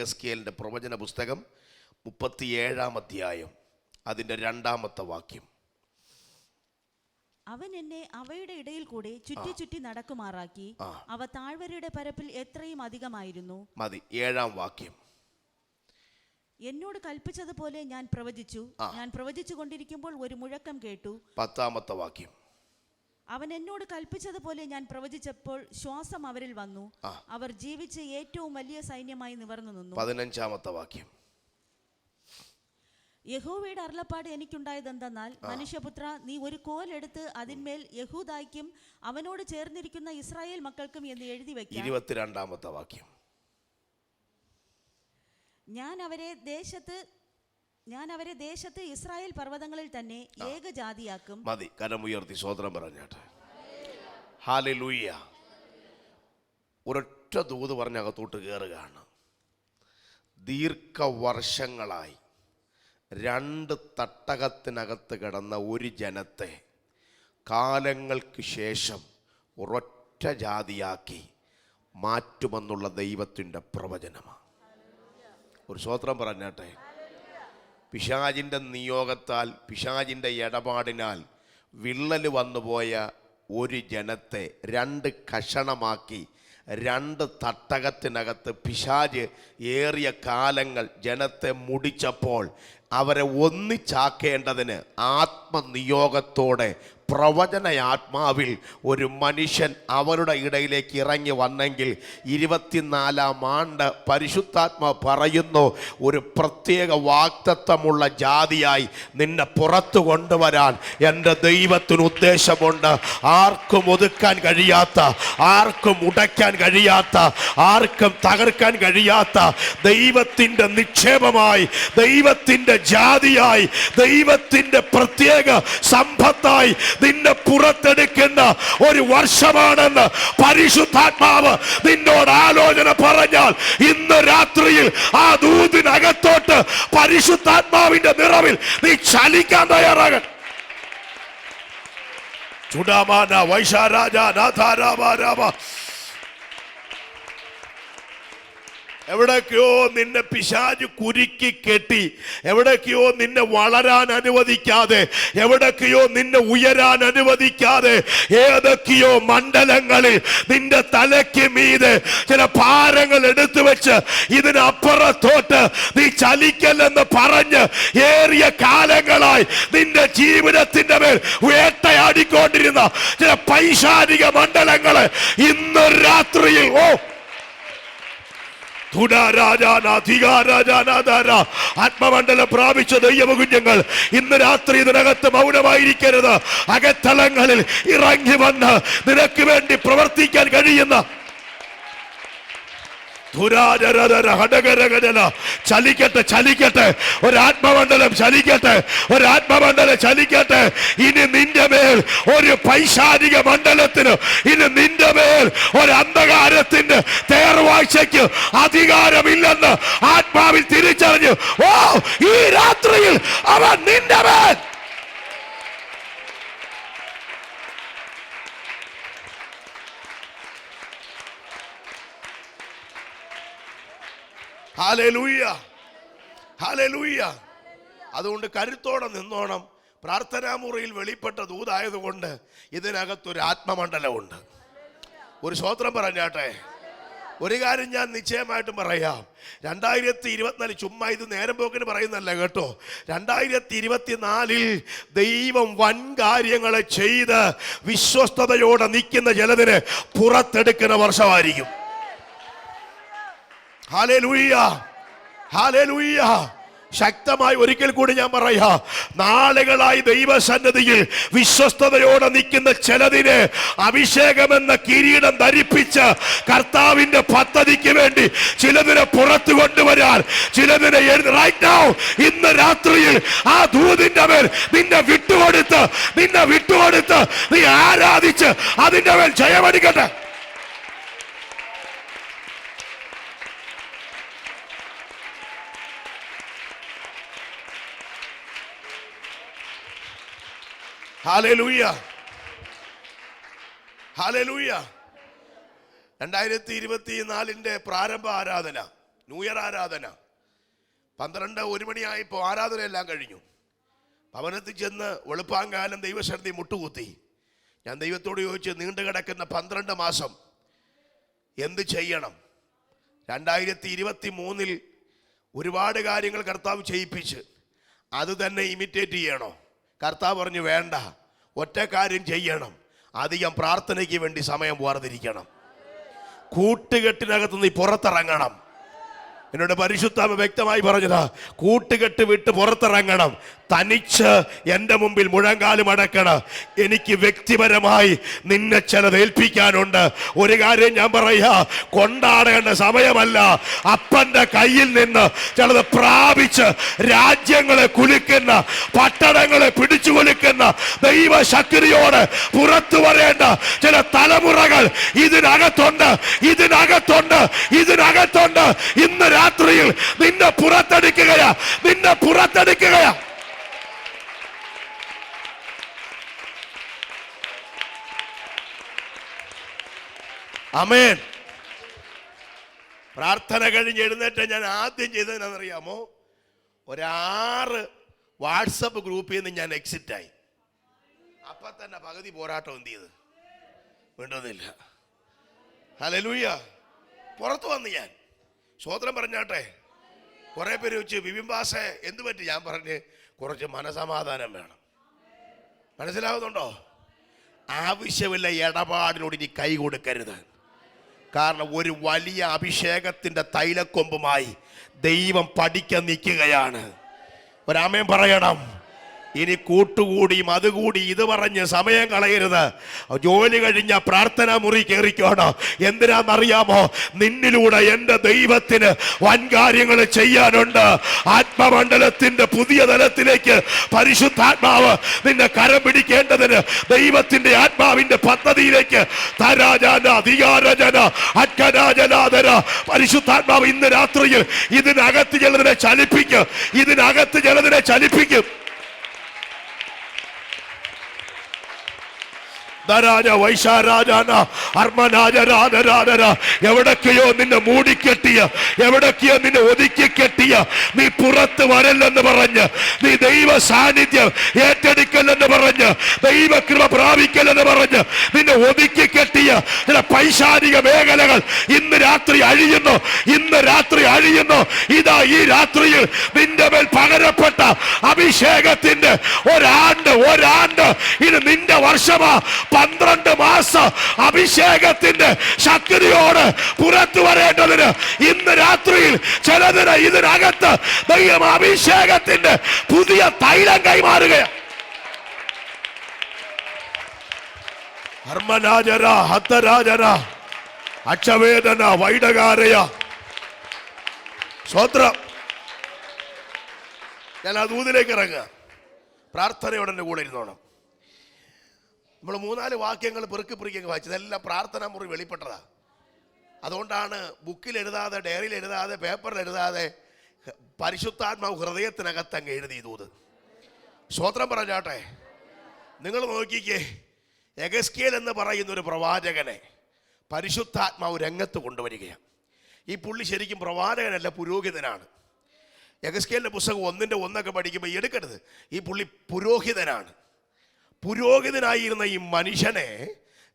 യെഹെസ്കേലിൻ്റെ പ്രവചന പുസ്തകം 37-ാം അധ്യായം അതിൻ്റെ 2-ാമത്തെ വാക്യം. അവൻ എന്നെ അവയുടെ ഇടയിൽ കൂടെ ചുറ്റി ചുറ്റി നടക്കുമാറാക്കി. അവ താഴ്വരയുടെ പരപ്പിൽ എത്രയും അധികമായിരുന്നു. മതി. 7-ാം വാക്യം. എന്നോട് കൽപ്പിച്ചതുപോലെ ഞാൻ പ്രവചിച്ചു. ഞാൻ പ്രവചിച്ചു കൊണ്ടിരിക്കുമ്പോൾ ഒരു മുഴക്കം കേട്ടു. 10-ാമത്തെ വാക്യം. അവൻ എന്നോട് കൽപ്പിച്ചതുപോലെ ഞാൻ പ്രവചിച്ചപ്പോൾ ശ്വാസം അവരിൽ വന്നു. അവർ ജീവിച്ച് ഏറ്റവും വലിയ സൈന്യമായി നിവർന്നു നിന്നു. 15-ാമത്തെ വാക്യം. യഹോവയുടെ അരുളപ്പാട് എനിക്കുണ്ടായതെന്തെന്നാൽ, മനുഷ്യപുത്ര, നീ ഒരു കോലെടുത്ത് അതിന്മേൽ യഹൂദായ്ക്കും അവനോട് ചേർന്നിരിക്കുന്ന ഇസ്രായേൽ മക്കൾക്കും എന്ന് എഴുതി വെക്കാം. 22-ാമത്തെ വാക്യം. ഞാൻ അവരെ ദേശത്ത് ഇസ്രായേൽ പർവ്വതങ്ങളിൽ തന്നെ ഏകജാതിയാക്കും. മതി. കരമുയർത്തി സ്വോത്രം പറഞ്ഞാട്ടെ. ഹല്ലേലൂയ. ഒരൊറ്റ ദൂത് പറഞ്ഞ് അകത്തോട്ട് കയറുകയാണ്. ദീർഘവർഷങ്ങളായി 2 തട്ടകത്തിനകത്ത് കിടന്ന ഒരു ജനത്തെ കാലങ്ങൾക്ക് ശേഷം ഒരൊറ്റ ജാതിയാക്കി മാറ്റുമെന്നുള്ള ദൈവത്തിൻ്റെ പ്രവചനമാണ്. ഒരു സ്വോത്രം പറഞ്ഞാട്ടെ. പിശാചിൻ്റെ നിയോഗത്താൽ, പിശാചിൻ്റെ ഇടപാടിനാൽ വിള്ളൽ വന്നുപോയ ഒരു ജനത്തെ 2 കഷണമാക്കി 2 തട്ടകത്തിനകത്ത് പിശാച് ഏറിയ കാലങ്ങൾ ജനത്തെ മുടിച്ചപ്പോൾ അവരെ ഒന്നിച്ചാക്കേണ്ടതിന് ആത്മനിയോഗത്തോടെ പ്രവചന ആത്മാവിൽ ഒരു മനുഷ്യൻ അവരുടെ ഇടയിലേക്ക് ഇറങ്ങി വന്നെങ്കിൽ 24-ാം ആണ്ട് പരിശുദ്ധാത്മാ പറയുന്നു, ഒരു പ്രത്യേക വാഗ്ദത്തമുള്ള ജാതിയായി നിന്നെ പുറത്തു കൊണ്ടുവരാൻ എൻ്റെ ദൈവത്തിന് ഉദ്ദേശമുണ്ട്. ആർക്കും ഒതുക്കാൻ കഴിയാത്ത, ആർക്കും ഉടയ്ക്കാൻ കഴിയാത്ത, ആർക്കും തകർക്കാൻ കഴിയാത്ത ദൈവത്തിൻ്റെ നിക്ഷേപമായി, ദൈവത്തിൻ്റെ ജാതിയായി, ദൈവത്തിൻ്റെ പ്രത്യേക സമ്പത്തായി നിന്നെ പുറത്തെടുക്കുന്ന ഒരു വർഷമാണെന്ന് പരിശുദ്ധാത്മാവ് നിന്നോട് ആലോചന പറഞ്ഞാൽ, ഇന്ന് രാത്രിയിൽ ആ ദൂതിനകത്തോട്ട് പരിശുദ്ധാത്മാവിന്റെ നിറവിൽ നീ ചലിക്കാൻ തയ്യാറാകണം. ചുടാമാന വൈശാരാജ നാഥാരാമ. എവിടേക്കോ നിന്നെ പിശാച് കുരുക്കി കെട്ടി, എവിടേക്കോ നിന്നെ വളരാൻ അനുവദിക്കാതെ, എവിടേക്കോ നിന്നെ ഉയരാൻ അനുവദിക്കാതെ, ഏതൊക്കെയോ മണ്ഡലങ്ങളിൽ നിന്റെ തലയ്ക്ക് മീതെ ചില ഭാരങ്ങൾ എടുത്തു വെച്ച് ഇതിനപ്പുറത്തോട്ട് നീ ചലിക്കല്ലെന്ന് പറഞ്ഞ് ഏറിയ കാലങ്ങളായി നിന്റെ ജീവിതത്തിന്റെ മേൽ വേട്ടയാടിക്കൊണ്ടിരുന്ന ചില പൈശാചിക മണ്ഡലങ്ങളെ ഇന്ന് രാത്രിയിൽ ആത്മമണ്ഡലം പ്രാപിച്ച ദൈവകുഞ്ഞുങ്ങൾ ഇന്ന് രാത്രി ഇതിനകത്ത് മൗനമായിരിക്കരുത്. അകത്തളങ്ങളിൽ ഇറങ്ങി വന്ന് നിനക്ക് വേണ്ടി പ്രവർത്തിക്കാൻ കഴിയുന്ന ചലിക്കട്ടെ, ചലിക്കട്ടെ, ഒരാത്മമണ്ഡലം ചലിക്കട്ടെ, ഒരാത്മമണ്ഡലം ചലിക്കട്ടെ. ഇനി നിന്റെ മേൽ ഒരു പൈശാചിക മണ്ഡലത്തിന്, ഇനി നിന്റെ മേൽ ഒരു അന്ധകാരത്തിന്റെ തേർവാഴ്ചയ്ക്ക് അധികാരമില്ലെന്ന് ആത്മാവിൽ തിരിച്ചറിഞ്ഞു. ഈ രാത്രിയിൽ അവൻ നിന്റെ മേൽ ഹല്ലേലൂയ, ഹല്ലേലൂയ. അതുകൊണ്ട് കരുത്തോടെ നിന്നോണം. പ്രാർത്ഥനാ മുറിയിൽ വെളിപ്പെട്ട ദൂതായതുകൊണ്ട് ഇതിനകത്തൊരു ആത്മമണ്ഡലമുണ്ട്. ഒരു സ്തോത്രം പറഞ്ഞാട്ടെ. ഒരു കാര്യം ഞാൻ നിശ്ചയമായിട്ടും പറയാം, 2024 ചുമ്മാ ഇത് നേരം പോക്കിന് പറയുന്നല്ല കേട്ടോ. 2024 ദൈവം വൻ കാര്യങ്ങളെ ചെയ്ത് വിശ്വസ്തയോടെ നിൽക്കുന്ന ചിലതിന് പുറത്തെടുക്കുന്ന വർഷമായിരിക്കും. Hallelujah, hallelujah. ശക്തമായി ഒരിക്കൽ കൂടി ഞാൻ പറയാം, നാളുകളായി ദൈവസന്നിധിയിൽ വിശ്വസ്തയോടെ നിൽക്കുന്ന ചിലതിന് അഭിഷേകമെന്ന കിരീടം ധരിപ്പിച്ച് കർത്താവിന്റെ പദ്ധതിക്ക് വേണ്ടി ചിലതിനെ പുറത്തു കൊണ്ടുവരാൻ, ചിലതിനെ റൈറ്റ് നൗ ഇന്ന് രാത്രിയിൽ ആ ദൂതിന്റെ മേൽ നിന്നെ വിട്ടുകൊടുത്ത് നീ ആരാധിച്ച് അതിന്റെ മേൽ ജയമടിക്കട്ടെ. Hallelujah, hallelujah. 2024 പ്രാരംഭ ആരാധന ന്യൂ ഇയർ ആരാധന. 12-1 മണിയായപ്പോൾ ആരാധനയെല്ലാം കഴിഞ്ഞു. ഭവനത്തിൽ ചെന്ന് വെളുപ്പാങ്കാലം ദൈവസന്നിധി മുട്ടുകുത്തി. ഞാൻ ദൈവത്തോട് ചോദിച്ചു, നീണ്ടു കിടക്കുന്ന 12 മാസം എന്ത് ചെയ്യണം? 2023 ഒരുപാട് കാര്യങ്ങൾ കർത്താവ് ചെയ്യിപ്പിച്ച് അത് തന്നെ ഇമിറ്റേറ്റ് ചെയ്യണോ? കർത്താവ് പറഞ്ഞു, വേണ്ട, ഒറ്റ കാര്യം ചെയ്യണം, അധികം പ്രാർത്ഥനയ്ക്ക് വേണ്ടി സമയം വേർതിരിക്കണം. കൂട്ടുകെട്ടിനകത്ത് നീ പുറത്തിറങ്ങണം. എന്നോട് പരിശുദ്ധാത്മ വ്യക്തമായി പറഞ്ഞതാ, കൂട്ടുകെട്ട് വിട്ട് പുറത്തിറങ്ങണം. തനിച്ച് എൻ്റെ മുമ്പിൽ മുഴങ്കാലും അടക്കണം. എനിക്ക് വ്യക്തിപരമായി നിന്നെ ചിലത് ഏൽപ്പിക്കാനുണ്ട്. ഒരു കാര്യം ഞാൻ പറയാ, കൊണ്ടാടേണ്ട സമയമല്ല. അപ്പന്റെ കയ്യിൽ നിന്ന് ചിലത് പ്രാപിച്ച് രാജ്യങ്ങളെ കുലുക്കുന്ന, പട്ടണങ്ങളെ പിടിച്ചു കുലുക്കുന്ന ദൈവശക്തിയോട് പുറത്തു വരേണ്ട ചില തലമുറകൾ ഇതിനകത്തുണ്ട്, ഇതിനകത്തുണ്ട്, ഇതിനകത്തുണ്ട്. ഇന്ന് രാത്രിയിൽ നിന്നെ പുറത്തെടുക്കുകയാ, നിന്നെ പുറത്തെടുക്കുകയാ. ആമേൻ. പ്രാർത്ഥന കഴിഞ്ഞ് എഴുന്നേറ്റ് ഞാൻ ആദ്യം ചെയ്തതെന്നറിയാമോ? 6 വാട്സപ്പ് ഗ്രൂപ്പിൽ നിന്ന് ഞാൻ എക്സിറ്റായി. അപ്പൊ തന്നെ പകുതി പോരാട്ടം എന്ത് ചെയ്ത് വേണ്ടതില്ല. ഹല്ലേലൂയ. പുറത്തു വന്ന് ഞാൻ സ്വോത്രം പറഞ്ഞാട്ടെ. കുറെ പേര് വെച്ച്, ബിബിംബാസെ എന്ത് പറ്റി? ഞാൻ പറഞ്ഞ്, കുറച്ച് മനസമാധാനം വേണം. മനസ്സിലാവുന്നുണ്ടോ? ആവശ്യമില്ല ഇടപാടിനോട് ഇനി കൈ കൊടുക്കരുത്. കാരണം ഒരു വലിയ അഭിഷേകത്തിന്റെ തൈലക്കൊമ്പുമായി ദൈവം പഠിക്കാൻ നിൽക്കുകയാണ്. ഒരാമേൻ പറയണം. ഇനി കൂട്ടുകൂടിയും അതുകൂടി ഇത് പറഞ്ഞ് സമയം കളയരുത്. ജോലി കഴിഞ്ഞ പ്രാർത്ഥനാ മുറി കയറിക്കോണം. എന്തിനാണെന്നറിയാമോ? നിന്നിലൂടെ എൻ്റെ ദൈവത്തിന് വൻകാര്യങ്ങൾ ചെയ്യാനുണ്ട്. ആത്മമണ്ഡലത്തിന്റെ പുതിയ തലത്തിലേക്ക് പരിശുദ്ധാത്മാവ് നിന്നെ കരം പിടിക്കേണ്ടതിന് ദൈവത്തിന്റെ ആത്മാവിന്റെ പദ്ധതിയിലേക്ക് തരാജന അധികാരജന അക്കരാജനാദര പരിശുദ്ധാത്മാവ് ഇന്ന് രാത്രിയിൽ ഇതിനകത്ത് ചിലതിനെ ചലിപ്പിക്കും, ഇതിനകത്ത് ചിലതിനെ ചലിപ്പിക്കും. എവിടൊക്കെയോ നിന്നെ മൂടിക്കെട്ടിയ, എവിടൊക്കെയോ നിന്നെ ഒതുക്കി കെട്ടിയ, നീ പുറത്ത് വരല്ലെന്ന് പറഞ്ഞ്, നീ ദൈവ സാന്നിധ്യം ഏറ്റെടുക്കല്ലെന്ന് പറഞ്ഞ്, ദൈവകൃപ പ്രാപിക്കല്ലെന്ന് പറഞ്ഞ് നിന്നെ ഒതുക്കി കെട്ടിയ ചില പൈശാചിക മേഖലകൾ ഇന്ന് രാത്രി അഴിയുന്നു, ഇന്ന് രാത്രി അഴിയുന്നു. ഇതാ ഈ രാത്രിയിൽ നിന്റെ മേൽ പകരപ്പെട്ട അഭിഷേകത്തിന്റെ ഒരാണ്ട് ഇത് നിന്റെ വർഷമാ. 12 മാസം അഭിഷേകത്തിന്റെ ശക്തിയോട് പുറത്തു വരേണ്ടതിന് ഇന്ന് രാത്രിയിൽ ചിലതിന് ഇതിനകത്ത് ദൈവം അഭിഷേകത്തിന്റെ പുതിയ തൈലം കൈമാറുകയാണ്. ഹർമനാജര ഹത്തരാജര അക്ഷവേദന വൈഡകാരയ സ്വത്രം. ഞാൻ ആ ദൂതിലേക്ക് ഇറങ്ങുക. പ്രാർത്ഥനയോടെ എൻ്റെ കൂടെ ഇരുന്നോണം. നമ്മൾ 3-4 വാക്യങ്ങൾ പെറുക്കി വായിച്ചത് എല്ലാം പ്രാർത്ഥനാ മുറി വെളിപ്പെട്ടതാ. അതുകൊണ്ടാണ് ബുക്കിൽ എഴുതാതെ, ഡയറിയിൽ എഴുതാതെ, പേപ്പറിൽ എഴുതാതെ പരിശുദ്ധാത്മാവ് ഹൃദയത്തിനകത്ത് അങ്ങ് എഴുതി ദൂത്. സ്തോത്രം പറഞ്ഞാട്ടെ. നിങ്ങൾ നോക്കിക്കേ, എഗസ്കേൽ എന്ന് പറയുന്ന ഒരു പ്രവാചകനെ പരിശുദ്ധാത്മാവ് രംഗത്ത് കൊണ്ടുവരികയാണ്. ഈ പുള്ളി ശരിക്കും പ്രവാചകനല്ല, പുരോഹിതനാണ്. എഗസ്കേലിന്റെ പുസ്തകം 1:1 പഠിക്കുമ്പോൾ എടുക്കരുത്, ഈ പുള്ളി പുരോഹിതനാണ്. പുരോഹിതനായിരുന്ന ഈ മനുഷ്യനെ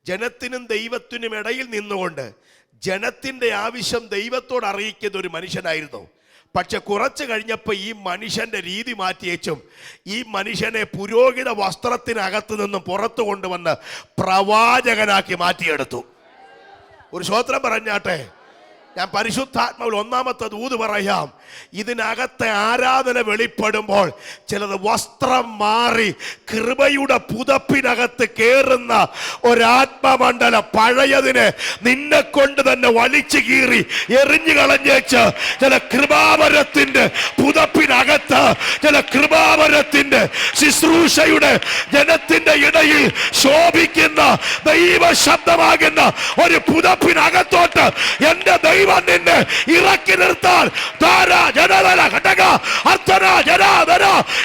ജനത്തിനും ദൈവത്തിനും ഇടയിൽ നിന്നുകൊണ്ട് ജനത്തിൻ്റെ ആവശ്യം ദൈവത്തോട് അറിയിക്കുന്ന ഒരു മനുഷ്യനായിരുന്നു. പക്ഷെ കുറച്ച് കഴിഞ്ഞപ്പോൾ ഈ മനുഷ്യൻ്റെ രീതി മാറ്റിയേച്ചും ഈ മനുഷ്യനെ പുരോഹിത വസ്ത്രത്തിനകത്ത് നിന്നും പുറത്തു കൊണ്ടുവന്ന് പ്രവാചകനാക്കി മാറ്റിയെടുത്തു. ഒരു സ്തോത്രം പറഞ്ഞാട്ടെ. ഞാൻ പരിശുദ്ധാത്മാവിൽ 1-ാമത്തെ ദൂത് പറയാം. ഇതിനകത്തെ ആരാധന വെളിപ്പെടുമ്പോൾ ചിലത് വസ്ത്രം മാറി കൃപയുടെ പുതപ്പിനകത്ത് കയറുന്ന ഒരാത്മമണ്ഡലം, പഴയതിനെ നിന്നെ കൊണ്ട് തന്നെ വലിച്ചു കീറി എറിഞ്ഞു കളഞ്ഞേച്ച് ചില കൃപാവരത്തിന്റെ പുതപ്പിനകത്ത്, ചില കൃപാവരത്തിന്റെ ശുശ്രൂഷയുടെ ജനത്തിന്റെ ഇടയിൽ ശോഭിക്കുന്ന ദൈവ ശബ്ദമാകുന്ന ഒരു പുതപ്പിനകത്തോട്ട് എന്റെ ദൈവം നിന്നെ ഇറക്കി നിർത്താൻ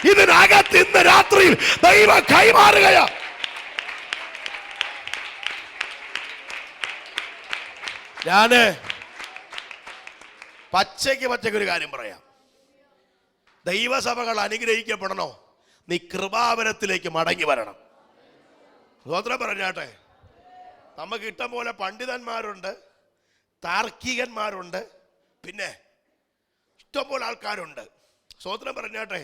ഇതിനകത്ത് ഇന്ന് രാത്രിയിൽ ദൈവം കൈമാറുകയാ. ഞാന് പച്ചയ്ക്ക് ഒരു കാര്യം പറയാം. ദൈവസഭകൾ അനുഗ്രഹിക്കപ്പെടണോ? നീ കൃപാവരത്തിലേക്ക് മടങ്ങി വരണം. സ്വതന്ത്രം പറഞ്ഞാട്ടെ. നമുക്ക് ഇഷ്ടം പോലെ പണ്ഡിതന്മാരുണ്ട്, താർക്കികന്മാരുണ്ട്, പിന്നെ ഇഷ്ടംപോലെ ആൾക്കാരുണ്ട്. സ്വതന്ത്രം പറഞ്ഞാട്ടെ.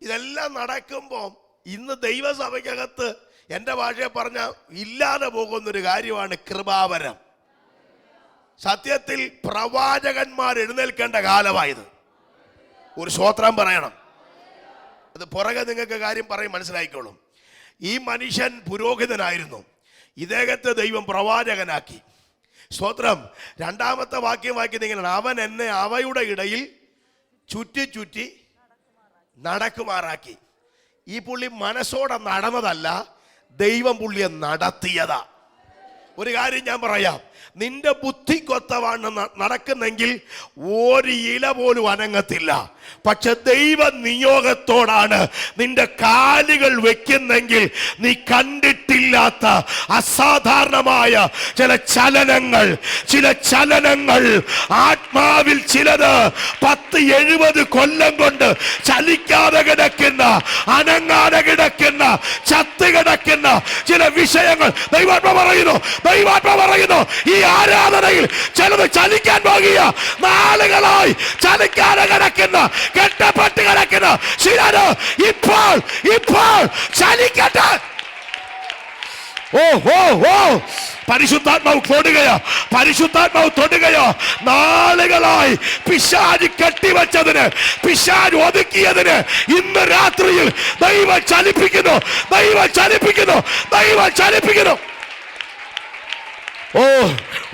ഇതെല്ലാം നടക്കുമ്പോൾ ഇന്ന് ദൈവസഭയ്ക്കകത്ത് എൻ്റെ ഭാഷയെ പറഞ്ഞ ഇല്ലാതെ പോകുന്നൊരു കാര്യമാണ് കൃപാവരം. സത്യത്തിൽ പ്രവാചകന്മാർ എഴുന്നേൽക്കേണ്ട കാലമായത്. ഒരു സ്വോത്രം പറയണം. അത് പുറകെ നിങ്ങൾക്ക് കാര്യം പറയും, മനസ്സിലായിക്കോളും. ഈ മനുഷ്യൻ പുരോഹിതനായിരുന്നു, ഇദ്ദേഹത്തെ ദൈവം പ്രവാചകനാക്കി. സ്തോത്രം. രണ്ടാമത്തെ വാക്യം വായിക്കുന്നത് ഇങ്ങനെയാണ്: അവൻ എന്നെ അവയുടെ ഇടയിൽ ചുറ്റി ചുറ്റി നടക്കുമാറാക്കി. ഈ പുള്ളി മനസ്സോടെ നടന്നതല്ല, ദൈവം പുള്ളിയെ നടത്തിയതാ. ഒരു കാര്യം ഞാൻ പറയാം, നിന്റെ ബുദ്ധിക്കൊത്തവാണ് നടക്കുന്നെങ്കിൽ ഒരു ഇല പോലും അനങ്ങത്തില്ല. പക്ഷെ ദൈവ നിയോഗത്തോടാണ് നിന്റെ കാലുകൾ വെക്കുന്നെങ്കിൽ നീ കണ്ടിട്ടില്ലാത്ത അസാധാരണമായ ചില ചലനങ്ങൾ ആത്മാവിൽ ചിലത് 10-70 കൊല്ലം കൊണ്ട് ചലിക്കാതെ കിടക്കുന്ന, അനങ്ങാതെ കിടക്കുന്ന, ചത്ത് കിടക്കുന്ന ചില വിഷയങ്ങൾ ദൈവാത്മാ പറയുന്നു ഈ ആരാധനയിൽ ചിലത് ചലിക്കാൻ പോകുക. നാളുകളായി ചലിക്കാതെ കിടക്കുന്ന, കെട്ടപ്പെട്ട് കിടക്കുന്ന ചിലത് ഇപ്പോൾ ചലിക്കട്ടെ. പരിശുദ്ധാത്മാവ് തൊടുകയോ. നാളുകളായി പിശാച് കെട്ടിവെച്ചതിന്, പിശാച് ഒതുക്കിയതിന് ഇന്ന് രാത്രിയിൽ ദൈവം ചലിപ്പിക്കുന്നു.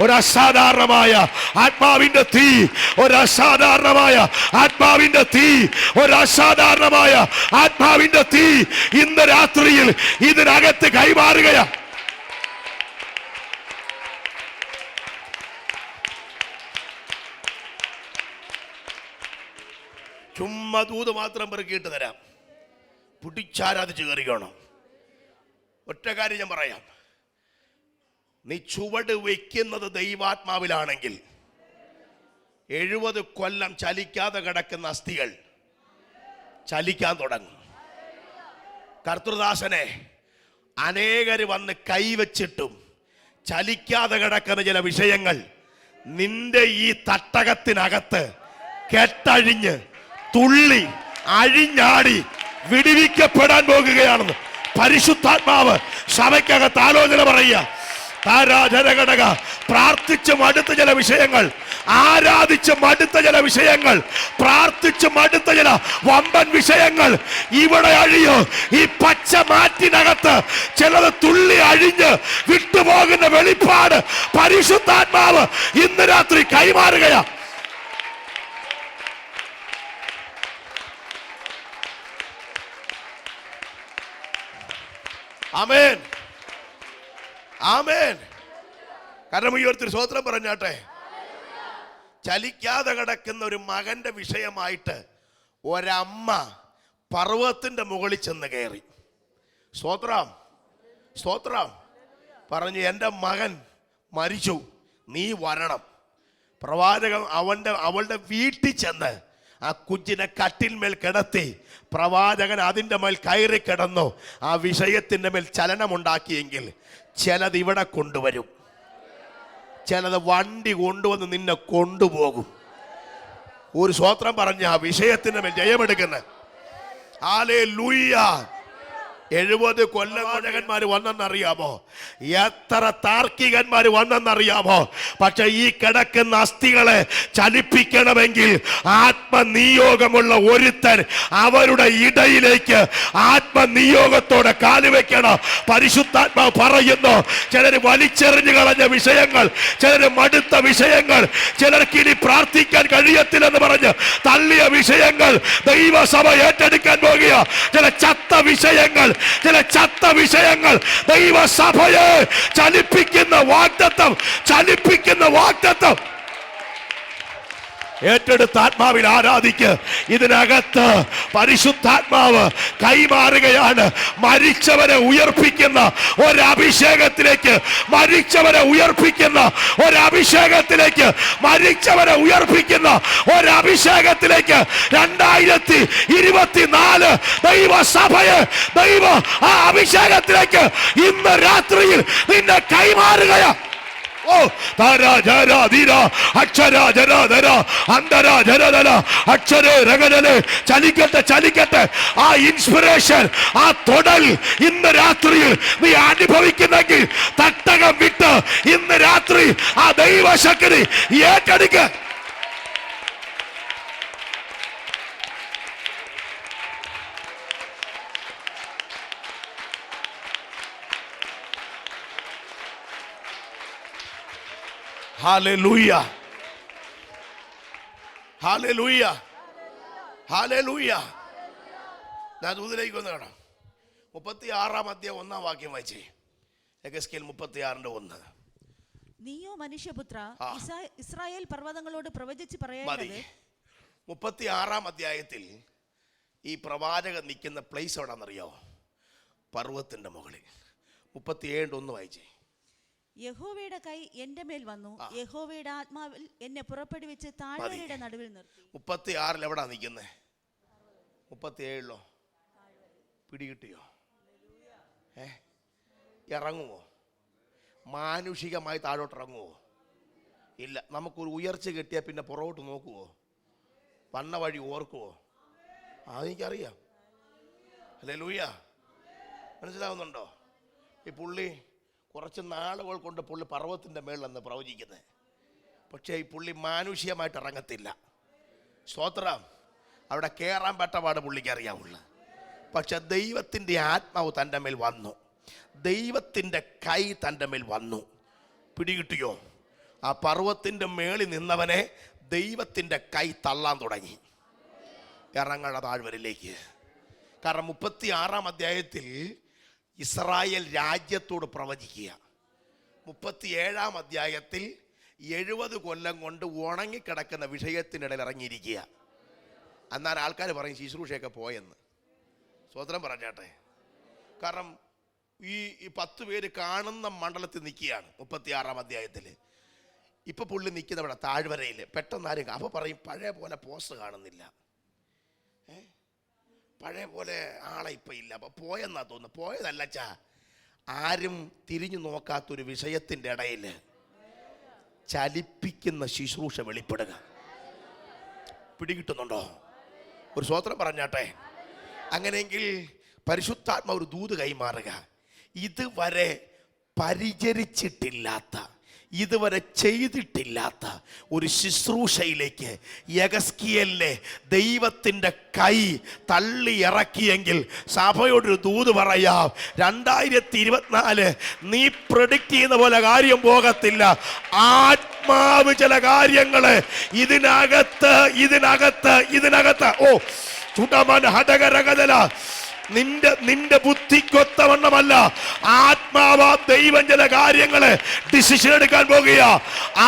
ഒരസാധാരണമായ ആത്മാവിന്റെ തീ ഇന്ന് രാത്രിയിൽ ഇതിനകത്ത് കൈമാറുകയാ. ചുമ്മാ ദൂത് മാത്രം പെറുക്കിയിട്ട് തരാം, പിടിച്ചാരാധിച്ച് കയറിക്കണം. ഒറ്റ കാര്യം ഞാൻ പറയാം, നീ ചുവട് വയ്ക്കുന്നത് ദൈവാത്മാവിലാണെങ്കിൽ 70 കൊല്ലം ചലിക്കാതെ കിടക്കുന്ന അസ്ഥികൾ ചലിക്കാൻ തുടങ്ങും. കർത്തൃദാസനെ അനേകര് വന്ന് കൈവച്ചിട്ടും ചലിക്കാതെ കിടക്കുന്ന ചില വിഷയങ്ങൾ നിന്റെ ഈ തട്ടകത്തിനകത്ത് കെട്ടഴിഞ്ഞ് തുള്ളി അഴിഞ്ഞാടി വിടുവിക്കപ്പെടാൻ പോകുകയാണെന്ന് പരിശുദ്ധാത്മാവ് സഭയ്ക്കകത്ത് ആലോചന പറയുക. താരാധനഘടക പ്രാർത്ഥിച്ച് മടുത്ത ചില വിഷയങ്ങൾ, ആരാധിച്ച് മടുത്ത ചില വിഷയങ്ങൾ, പ്രാർത്ഥിച്ച് മടുത്ത ചില വമ്പൻ വിഷയങ്ങൾ ഇവിടെ അഴിയോ. ഈ പച്ച മാറ്റിനകത്ത് ചിലത് തുള്ളി അഴിഞ്ഞ് വിട്ടുപോകുന്ന വെളിപ്പാട് പരിശുദ്ധാത്മാവ് ഇന്ന് രാത്രി കൈമാറുകയാ. ആമേൻ, ആമേൻ. കാരണം ഈ ഒരുത്തർ സ്വോത്രം പറഞ്ഞാട്ടെ. ചലിക്കാതെ കിടക്കുന്ന ഒരു മകന്റെ വിഷയമായിട്ട് ഒരമ്മ പർവ്വതത്തിന്റെ മുകളിൽ ചെന്ന് കയറി. സ്തോത്രം പറഞ്ഞു, എൻ്റെ മകൻ മരിച്ചു, നീ വരണം. പ്രവാചകൻ അവളുടെ വീട്ടിൽ ചെന്ന് ആ കുഞ്ഞിനെ കട്ടിന്മേൽ കിടത്തി പ്രവാചകൻ അതിൻ്റെ മേൽ കയറി കിടന്നു. ആ വിഷയത്തിൻ്റെ മേൽ ചലനമുണ്ടാക്കിയെങ്കിൽ ചിലത് ഇവിടെ കൊണ്ടുവരും, ചിലത് വണ്ടി കൊണ്ടുവന്ന് നിന്നെ കൊണ്ടുപോകും. ഒരു സ്വോത്രം പറഞ്ഞ ആ വിഷയത്തിൻ്റെ മേൽ ജയമെടുക്കുന്ന ഹല്ലേലൂയ. 70 കൊല്ലവാചകന്മാർ വന്നെന്നറിയാമോ? എത്ര താർക്കികന്മാർ വന്നെന്നറിയാമോ? പക്ഷെ ഈ കിടക്കുന്ന അസ്ഥികളെ ചലിപ്പിക്കണമെങ്കിൽ ആത്മനിയോഗമുള്ള ഒരുത്തൻ അവരുടെ ഇടയിലേക്ക് ആത്മനിയോഗത്തോടെ കാലുവെക്കണം. പരിശുദ്ധാത്മാവ് പറയുന്നു, ചിലർ വലിച്ചെറിഞ്ഞു കളഞ്ഞ വിഷയങ്ങൾ, ചിലർ മടുത്ത വിഷയങ്ങൾ, ചിലർക്ക് ഇനി പ്രാർത്ഥിക്കാൻ കഴിയത്തില്ലെന്ന് പറഞ്ഞ് തള്ളിയ വിഷയങ്ങൾ ദൈവസഭ ഏറ്റെടുക്കാൻ പോകുക. ചില ചത്ത വിഷയങ്ങൾ ദൈവസഭയെ ചലിപ്പിക്കുന്ന വാഗ്ദത്തം. ഏറ്റെടുത്ത ആത്മാവിൽ ആരാധിക്ക്. ഇതിനകത്ത് പരിശുദ്ധാത്മാവ് കൈമാറുകയാണ്. മരിച്ചവരെ ഉയർപ്പിക്കുന്ന ഒരഭിഷേകത്തിലേക്ക്, മരിച്ചവരെ ഉയർപ്പിക്കുന്ന ഒരഭിഷേകത്തിലേക്ക്, മരിച്ചവരെ ഉയർപ്പിക്കുന്ന ഒരഭിഷേകത്തിലേക്ക് 2024 ദൈവസഭയെ ദൈവ ആ അഭിഷേകത്തിലേക്ക് ഇന്ന് രാത്രിയിൽ നിന്നെ കൈമാറുകയാ. ഓ താരാ ജരാ ധീരാ അക്ഷരാ ജരാ ധര അന്തരാ ജരധര അക്ഷരേ രഗരേ. ചലിക്കട്ടെ ചലിക്കട്ടെ ആ ഇൻസ്പിറേഷൻ, ആ തൊടൽ ഇന്ന് രാത്രിയിൽ നീ അനുഭവിക്കുന്നെങ്കിൽ തട്ടകം വിട്ട് ഇന്ന് രാത്രി ആ ദൈവശക്തി ഏറ്റെടുക്ക. Hallelujah, hallelujah, hallelujah. ഞാൻ ദൂതിലേക്ക് വന്ന് കാണാം. 36 അധ്യായം 1 വാക്യം വായിച്ചേ. എഹെസ്കേൽ 36:1. നീയോ മനുഷ്യപുത്ര, ഇസ്രായേൽ പർവ്വതങ്ങളോട് പ്രവചിച്ച് പറയേണ്ടത്. 36 അധ്യായത്തിൽ ഈ പ്രവാചകൻ നിൽക്കുന്ന പ്ലേസ് എവിടാന്നറിയോ? പർവ്വതത്തിന്റെ മുകളിൽ. 37:1 വായിച്ചേ. യഹോവയുടെ കൈ എന്റെ മേൽ വന്നു, യഹോവയുടെ ആത്മാവിൽ എന്നെ പുറപ്പെടുവിച്ച് താഴ്വരയുടെ നടുവിൽ നിർത്തി. 36 എവിടാ നിൽക്കുന്നത്? 37 പിടികിട്ടിയോ? ഇറങ്ങുമോ? മാനുഷികമായി താഴോട്ട് ഇറങ്ങുമോ? ഇല്ല. നമുക്കൊരു ഉയർച്ച കിട്ടിയാൽ പിന്നെ പുറകോട്ട് നോക്കുവോ? വന്ന വഴി ഓർക്കുവോ? അതെനിക്കറിയാം. ഹല്ലേലൂയ. മനസ്സിലാവുന്നുണ്ടോ? ഈ പുള്ളി കുറച്ച് നാളുകൾ കൊണ്ട് പുള്ളി പർവ്വതത്തിൻ്റെ മേളിലെന്ന് പ്രവചിക്കുന്നത്. പക്ഷേ ഈ പുള്ളി മാനുഷികമായിട്ട് ഇറങ്ങത്തില്ല. സ്തോത്രം. അവിടെ കയറാൻ പറ്റപാട് പുള്ളിക്ക് അറിയാവുള്ളൂ. പക്ഷെ ദൈവത്തിൻ്റെ ആത്മാവ് തൻ്റെ മേൽ വന്നു, ദൈവത്തിൻ്റെ കൈ തൻ്റെ മേൽ വന്നു. പിടികിട്ടിയോ? ആ പർവ്വതത്തിൻ്റെ മേളിൽ നിന്നവനെ ദൈവത്തിൻ്റെ കൈ തള്ളാൻ തുടങ്ങി ഇറങ്ങണ താഴ്വരയിലേക്ക്. കാരണം 36 അധ്യായത്തിൽ ഇസ്രായേൽ രാജ്യത്തോട് പ്രവചിക്കുക. 37 അധ്യായത്തിൽ 70 കൊല്ലം കൊണ്ട് ഉണങ്ങിക്കിടക്കുന്ന വിഷയത്തിനിടയിൽ ഇറങ്ങിയിരിക്കുക. എന്നാൽ ആൾക്കാർ പറയും ശുശ്രൂഷയൊക്കെ പോയെന്ന്. സ്വതന്ത്രം പറഞ്ഞാട്ടെ. കാരണം ഈ 10 പേര് കാണുന്ന മണ്ഡലത്തിൽ നിൽക്കുകയാണ് 36 അധ്യായത്തിൽ. ഇപ്പൊ പുള്ളി നിൽക്കുന്ന ഇവിടെ താഴ്വരയിൽ. പെട്ടെന്നാരും അപ്പോൾ പറയും പഴയ പോലെ പോസ്റ്റ് കാണുന്നില്ല, പഴയ പോലെ ആളെ ഇപ്പം ഇല്ല. അപ്പോൾ പോയെന്നാ തോന്നുന്നു. പോയതല്ലച്ചാ, ആരും തിരിഞ്ഞു നോക്കാത്തൊരു വിഷയത്തിൻ്റെ ഇടയിൽ ചലിപ്പിക്കുന്ന ശുശ്രൂഷ വെളിപ്പെടുക. പിടികിട്ടുന്നുണ്ടോ? ഒരു സ്വതന്ത്രം പറഞ്ഞാട്ടെ. അങ്ങനെയെങ്കിൽ പരിശുദ്ധാത്മ ഒരു ദൂത് കൈമാറുക. ഇതുവരെ പരിചരിച്ചിട്ടില്ലാത്ത, ഇതുവരെ ചെയ്തിട്ടില്ലാത്ത ഒരു ശുശ്രൂഷയിലേക്ക് യഗസ്കിയലിനെ ദൈവത്തിൻ്റെ കൈ തള്ളി ഇറക്കിയെങ്കിൽ സഭയോടൊരു ദൂത് പറയാം. 2024 നീ പ്രഡിക്റ്റ് ചെയ്യുന്ന പോലെ കാര്യം പോകത്തില്ല. ആത്മാവ് ചില കാര്യങ്ങള് ഇതിനകത്ത് ഓ ചുടമൻ ഹടകരകതല നിന്റെ ബുദ്ധിക്കൊത്തവണ്ണമല്ല, ആത്മാവാ ദൈവം ചില കാര്യങ്ങള് ഡിസിഷൻ എടുക്കാൻ പോകുക.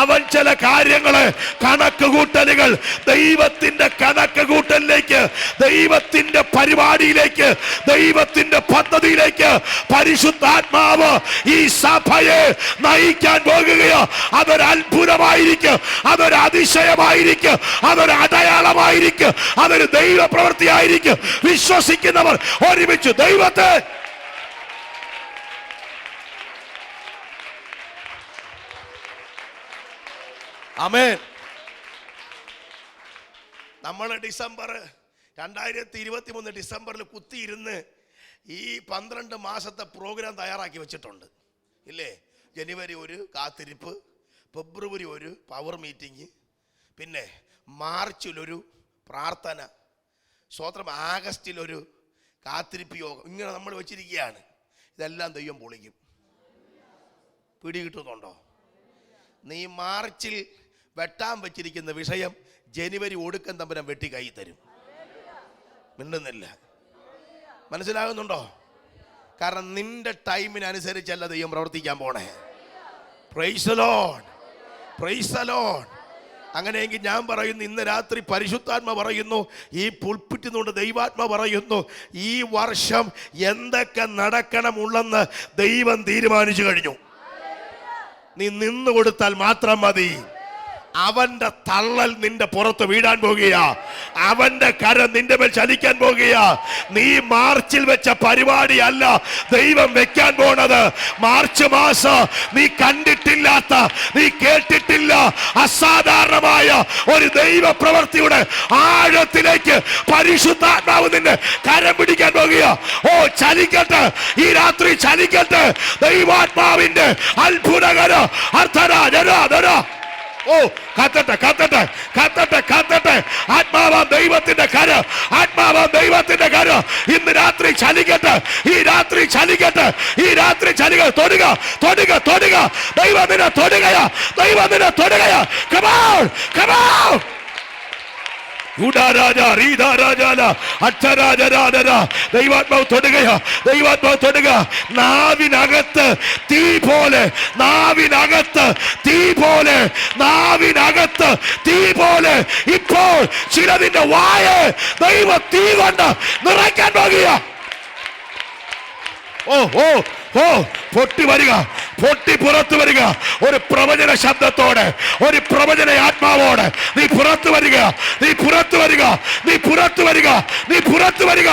അവൻ ചില കാര്യങ്ങള് കണക്ക് കൂട്ടലുകൾ ദൈവത്തിന്റെ കണക്ക് കൂട്ടലിലേക്ക്, ദൈവത്തിന്റെ പരിപാടിയിലേക്ക്, ദൈവത്തിന്റെ പദ്ധതിയിലേക്ക് പരിശുദ്ധാത്മാവ് ഈ സഭയെ നയിക്കാൻ പോകുകയോ. അതൊരു അത്ഭുതമായിരിക്കും, അതൊരു അതിശയമായിരിക്കും, അതൊരു അടയാളമായിരിക്കും, അതൊരു ദൈവ പ്രവൃത്തിയായിരിക്കും. വിശ്വസിക്കുന്നവർ ഒരുമിച്ച് ദൈവത്തെ ആമേൻ. നമ്മൾ 2023 ഡിസംബറിൽ കുത്തിയിരുന്ന് ഈ 12 മാസത്തെ പ്രോഗ്രാം തയ്യാറാക്കി വെച്ചിട്ടുണ്ട് ഇല്ലേ? ജനുവരി ഒരു കാത്തിരിപ്പ്, ഫെബ്രുവരി ഒരു പവർ മീറ്റിംഗ്, പിന്നെ മാർച്ചിലൊരു പ്രാർത്ഥന, സ്വതന്ത്രം ആഗസ്റ്റിലൊരു കാത്തിരിപ്പ് യോഗം. ഇങ്ങനെ നമ്മൾ വെച്ചിരിക്കുകയാണ്. ഇതെല്ലാം ദൈവം പൊളിക്കും. പിടികിട്ടുന്നുണ്ടോ? നീ മാർച്ചിൽ വെട്ടാൻ വെച്ചിരിക്കുന്ന വിഷയം ജനുവരി ഒടുക്കം തമ്പുരാൻ വെട്ടി കൈ തരും. മിണ്ടുന്നില്ല. മനസ്സിലാകുന്നുണ്ടോ? കാരണം നിന്റെ ടൈമിനനുസരിച്ചല്ല ദൈവം പ്രവർത്തിക്കാൻ പോണേ. Price the Lord, price the Lord. അങ്ങനെയെങ്കിൽ ഞാൻ പറയുന്നു, ഇന്ന് രാത്രി പരിശുദ്ധാത്മ പറയുന്നു, ഈ പുൽപ്പിറ്റുന്നുണ്ട് ദൈവാത്മ പറയുന്നു, ഈ വർഷം എന്തൊക്കെ നടക്കണമുള്ളെന്ന് ദൈവം തീരുമാനിച്ചു കഴിഞ്ഞു. നീ നിന്നു കൊടുത്താൽ മാത്രം മതി. അവന്റെ തള്ളൽ നിന്റെ പുറത്ത് വീഴാൻ പോകുകയാ. അവന്റെ കരം നിന്റെ മേൽ ചലിക്കാൻ പോകുകയാ. നീ മാർച്ചിൽ വെച്ച പരിപാടിയല്ല ദൈവം വെക്കാൻ പോണത്. മാർച്ച് മാസം നീ കണ്ടിട്ടില്ലാത്ത, നീ കേട്ടിട്ടില്ല അസാധാരണമായ ഒരു ദൈവ പ്രവൃത്തിയുടെ ആഴത്തിലേക്ക് പരിശുദ്ധാത്മാവ് നിന്നെ കരം പിടിക്കാൻ പോകുകയാ. ഓ, ചലിക്കട്ടെ, ഈ രാത്രി ചലിക്കട്ടെ ദൈവാത്മാവിന്റെ അത്ഭുതകര അർത്ഥരാജരാധന. ഓ, കത്തട്ടെ കത്തട്ടെ കത്തട്ടെ കത്തട്ടെ. ആത്മാവാം ദൈവത്തിന്റെ കരം, ആത്മാവാം ദൈവത്തിന്റെ കരം ഇന്ന് രാത്രി ചലിക്കട്ടെ. ഈ രാത്രി ചലിക്കട്ടെ, ഈ രാത്രി ചലിക്കട്ടെ. തൊടുക തൊടുക തൊടുക. ദൈവം നിന്നെ തൊടുകയാ, ദൈവം നിന്നെ തൊടുകയാ. Come on, come on. ദൈവാത്മാവ് തൊടുകയാ, ദൈവാത്മാവ് തൊടുക. നാവിനകത്ത് തീ പോലെ, നാവിനകത്ത് തീ പോലെ, നാവിനകത്ത് തീ പോലെ ഇപ്പോൾ ചിലതിന്റെ വായ ദൈവ തീ കൊണ്ട് നിറയ്ക്കാൻ പോകുക. ഓ ഓ ഓ, പൊട്ടി വരിക, പൊട്ടി പുറത്തു വരിക. ഒരു പ്രവചന ശബ്ദത്തോടെ, ഒരു പ്രവചന ആത്മാവോടെ നീ പുറത്തു വരിക, നീ പുറത്തു വരിക, നീ പുറത്തു വരിക, നീ പുറത്തു വരിക.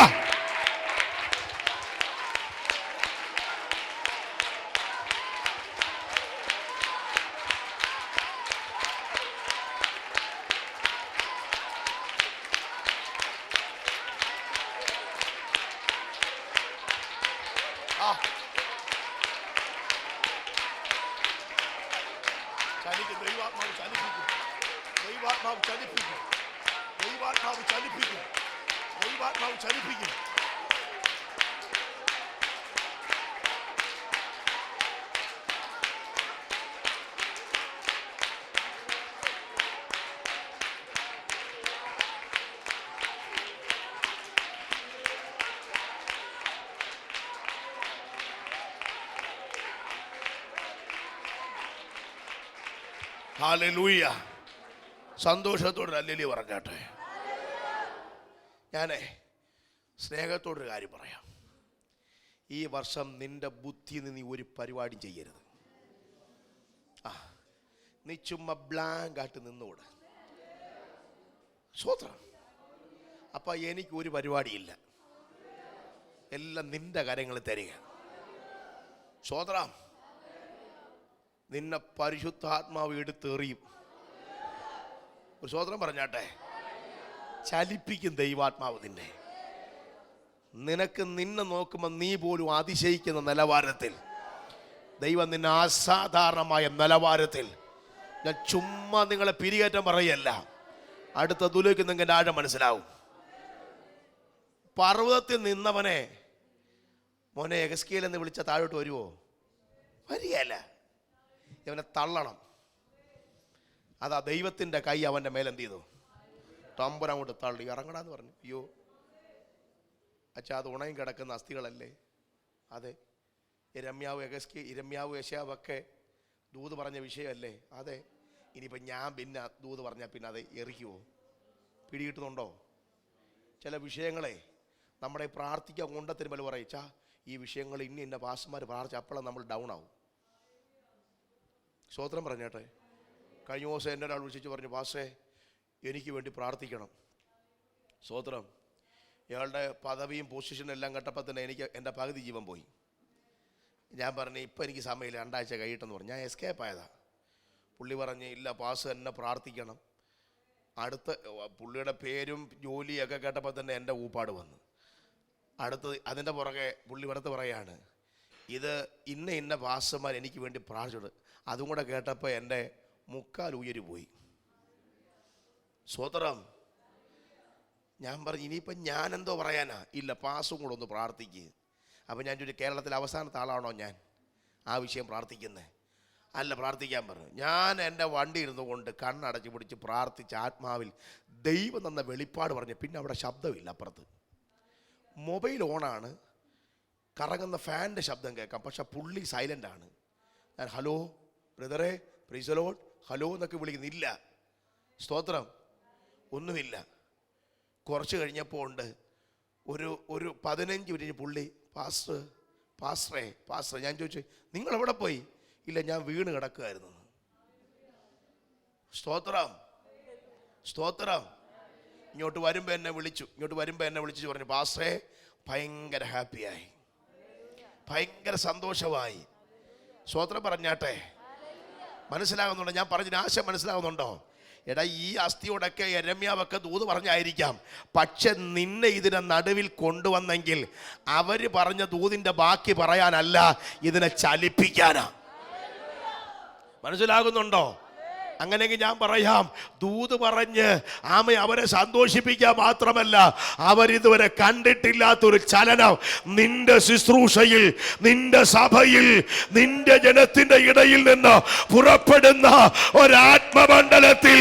ദൈവാത്മാവ് ചലിപ്പിക്കും, ദൈവാത്മാവ് ചലിപ്പിക്കും, ദൈവാത്മാവ് ചലിപ്പിക്കും, ദൈവാത്മാവ് ചലിപ്പിക്കും. ഹല്ലേലൂയ. സന്തോഷത്തോടെ ഹല്ലേലൂയ പറഞ്ഞാട്ടെ. ഞാനേ സ്നേഹത്തോടൊരു കാര്യം പറയാം. ഈ വർഷം നിന്റെ ബുദ്ധിയിൽ നീ ഒരു പരിപാടി ചെയ്യരുത്. നീ ചുമ്മാ ബ്ലാങ്ക് ആയിട്ട് നിന്നുകൂടെ. സ്വത്രം. അപ്പൊ എനിക്ക് ഒരു പരിപാടിയില്ല, എല്ലാം നിന്റെ കാര്യങ്ങൾ തരിക. സ്വത്രം. നിന്നെ പരിശുദ്ധാത്മാവ് എടുത്തെറിയും. ഒരു സ്വതന്ത്രം പറഞ്ഞാട്ടെ. ചലിപ്പിക്കും ദൈവാത്മാവ് നിന്നെ. നിനക്ക് നിന്നെ നോക്കുമ്പോൾ നീ പോലും അതിശയിക്കുന്ന നിലവാരത്തിൽ ദൈവം നിന്നെ അസാധാരണമായ നിലവാരത്തിൽ. ഞാൻ ചുമ്മാ നിങ്ങളെ പിരികേറ്റം പറയല്ല, അടുത്ത ദുലേക്ക് നിങ്ങൾക്ക് ആഴം മനസ്സിലാവും. പർവ്വതത്തിൽ നിന്നവനെ മോനെ എഗസ്കേൽ എന്ന് വിളിച്ച താഴോട്ട് വരുമോ? വരികയല്ല. ഇവനെ തള്ളണം. അതാ ദൈവത്തിൻ്റെ കൈ അവൻ്റെ മേലെന്ത് ചെയ്തു? തമ്പുരാൻ കൊണ്ട് തള്ളി. ഇറങ്ങടാന്ന് പറഞ്ഞു. അയ്യോ അച്ഛാ, അത് ഉണയും കിടക്കുന്ന അസ്ഥികളല്ലേ? അതെ. ഇരമ്യാവ് യെശയ്യാവൊക്കെ ദൂത് പറഞ്ഞ വിഷയമല്ലേ? അതെ. ഇനിയിപ്പം ഞാൻ പിന്നെ ദൂത് പറഞ്ഞാൽ പിന്നെ അത് എറിക്കുമോ? പിടികിട്ടുന്നുണ്ടോ? ചില വിഷയങ്ങളെ നമ്മുടെ പ്രാർത്ഥിക്കാൻ കൊണ്ടത്തിരുമ്പോൾ പറയിച്ചാ ഈ വിഷയങ്ങൾ ഇന്ന പാസ്റ്റർമാർ പ്രാർത്ഥിച്ച അപ്പോഴാണ് നമ്മൾ ഡൗൺ ആവും. സ്തോത്രം പറഞ്ഞേട്ടെ. കഴിഞ്ഞ ദിവസം എന്നെ ഒരാൾ വിളിച്ചു പറഞ്ഞു, പാസ്റ്റേ എനിക്ക് വേണ്ടി പ്രാർത്ഥിക്കണം. സ്തോത്രം. ഇയാളുടെ പദവിയും പൊസിഷനും എല്ലാം കേട്ടപ്പോൾ തന്നെ എനിക്ക് എൻ്റെ പകുതി ജീവൻ പോയി. ഞാൻ പറഞ്ഞു ഇപ്പം എനിക്ക് സമയമില്ല, 2 ആഴ്ച കഴിയിട്ടെന്ന് പറഞ്ഞു. ഞാൻ എസ്കേപ്പ് ആയതാ. പുള്ളി പറഞ്ഞ് ഇല്ല പാസ്റ്റർ എന്നെ പ്രാർത്ഥിക്കണം. അടുത്ത പുള്ളിയുടെ പേരും ജോലിയൊക്കെ കേട്ടപ്പോൾ തന്നെ എൻ്റെ ഊപ്പാട് വന്നു. അടുത്തത് അതിൻ്റെ പുറകെ പുള്ളി വെറുതെ പറയാണ്, ഇത് ഇന്ന പാസ്റ്റർമാർ എനിക്ക് വേണ്ടി പ്രാർത്ഥിച്ചത്. അതും കൂടെ കേട്ടപ്പോൾ എൻ്റെ 3/4 ഉയര് പോയി. സ്വതന്ത്രം. ഞാൻ പറഞ്ഞു ഇനിയിപ്പം ഞാനെന്തോ പറയാനാ? ഇല്ല, പാസ്സും കൂടെ ഒന്ന് പ്രാർത്ഥിക്കുക. അപ്പം ഞാൻ ചോദിച്ചു, കേരളത്തിലെ അവസാനത്തെ ആളാണോ ഞാൻ ആ വിഷയം പ്രാർത്ഥിക്കുന്നത്? അല്ല, പ്രാർത്ഥിക്കാൻ പറഞ്ഞു. ഞാൻ എൻ്റെ വണ്ടി ഇരുന്നു കൊണ്ട് കണ്ണടച്ച് പിടിച്ച് പ്രാർത്ഥിച്ച് ആത്മാവിൽ ദൈവം തന്ന വെളിപ്പാട് പറഞ്ഞു. പിന്നെ അവിടെ ശബ്ദമില്ല. അപ്പുറത്ത് മൊബൈൽ ഓണാണ്, കറങ്ങുന്ന ഫാനിൻ്റെ ശബ്ദം കേൾക്കാം, പക്ഷെ പുള്ളി സൈലൻ്റാണ്. ഞാൻ ഹലോ ബ്രദറെ പ്രൈസ് ദി ലോർഡ് ഹലോ എന്നൊക്കെ വിളിക്കുന്നില്ല. സ്തോത്രം. ഒന്നുമില്ല. കുറച്ച് കഴിഞ്ഞപ്പോൾ ഉണ്ട് ഒരു 15 മിനിറ്റ് പുള്ളി, പാസ്റ്ററെ ഞാൻ ചോദിച്ചു, നിങ്ങൾ എവിടെ പോയി? ഇല്ല, ഞാൻ വീണ് കിടക്കുമായിരുന്നു. സ്തോത്രം. ഇങ്ങോട്ട് വരുമ്പോൾ എന്നെ വിളിച്ചു പറഞ്ഞു, പാസ്റ്ററെ ഭയങ്കര ഹാപ്പിയായി, ഭയങ്കര സന്തോഷമായി. സ്തോത്രം പറഞ്ഞാട്ടെ. മനസ്സിലാകുന്നുണ്ടോ ഞാൻ പറഞ്ഞ ആശയം? മനസ്സിലാകുന്നുണ്ടോ? എടാ, ഈ അസ്ഥിയോടൊക്കെ യെരമ്യാവൊക്കെ ദൂത് പറഞ്ഞായിരിക്കാം, പക്ഷെ നിന്നെ ഇതിനെ നടുവിൽ കൊണ്ടുവന്നെങ്കിൽ അവര് പറഞ്ഞ ദൂതിന്റെ ബാക്കി പറയാനല്ല, ഇതിനെ ചലിപ്പിക്കാനാ. മനസ്സിലാകുന്നുണ്ടോ? അങ്ങനെയെങ്കിൽ ഞാൻ പറയാം, ദൂത് പറഞ്ഞ് അവരെ സന്തോഷിപ്പിക്കാൻ മാത്രമല്ല, അവരിതുവരെ കണ്ടിട്ടില്ലാത്തൊരു ചലനം നിന്റെ ശുശ്രൂഷയിൽ, നിന്റെ സഭയിൽ, നിന്റെ ജനത്തിന്റെ ഇടയിൽ നിന്ന് പുറപ്പെടുന്ന ഒരാത്മമണ്ഡലത്തിൽ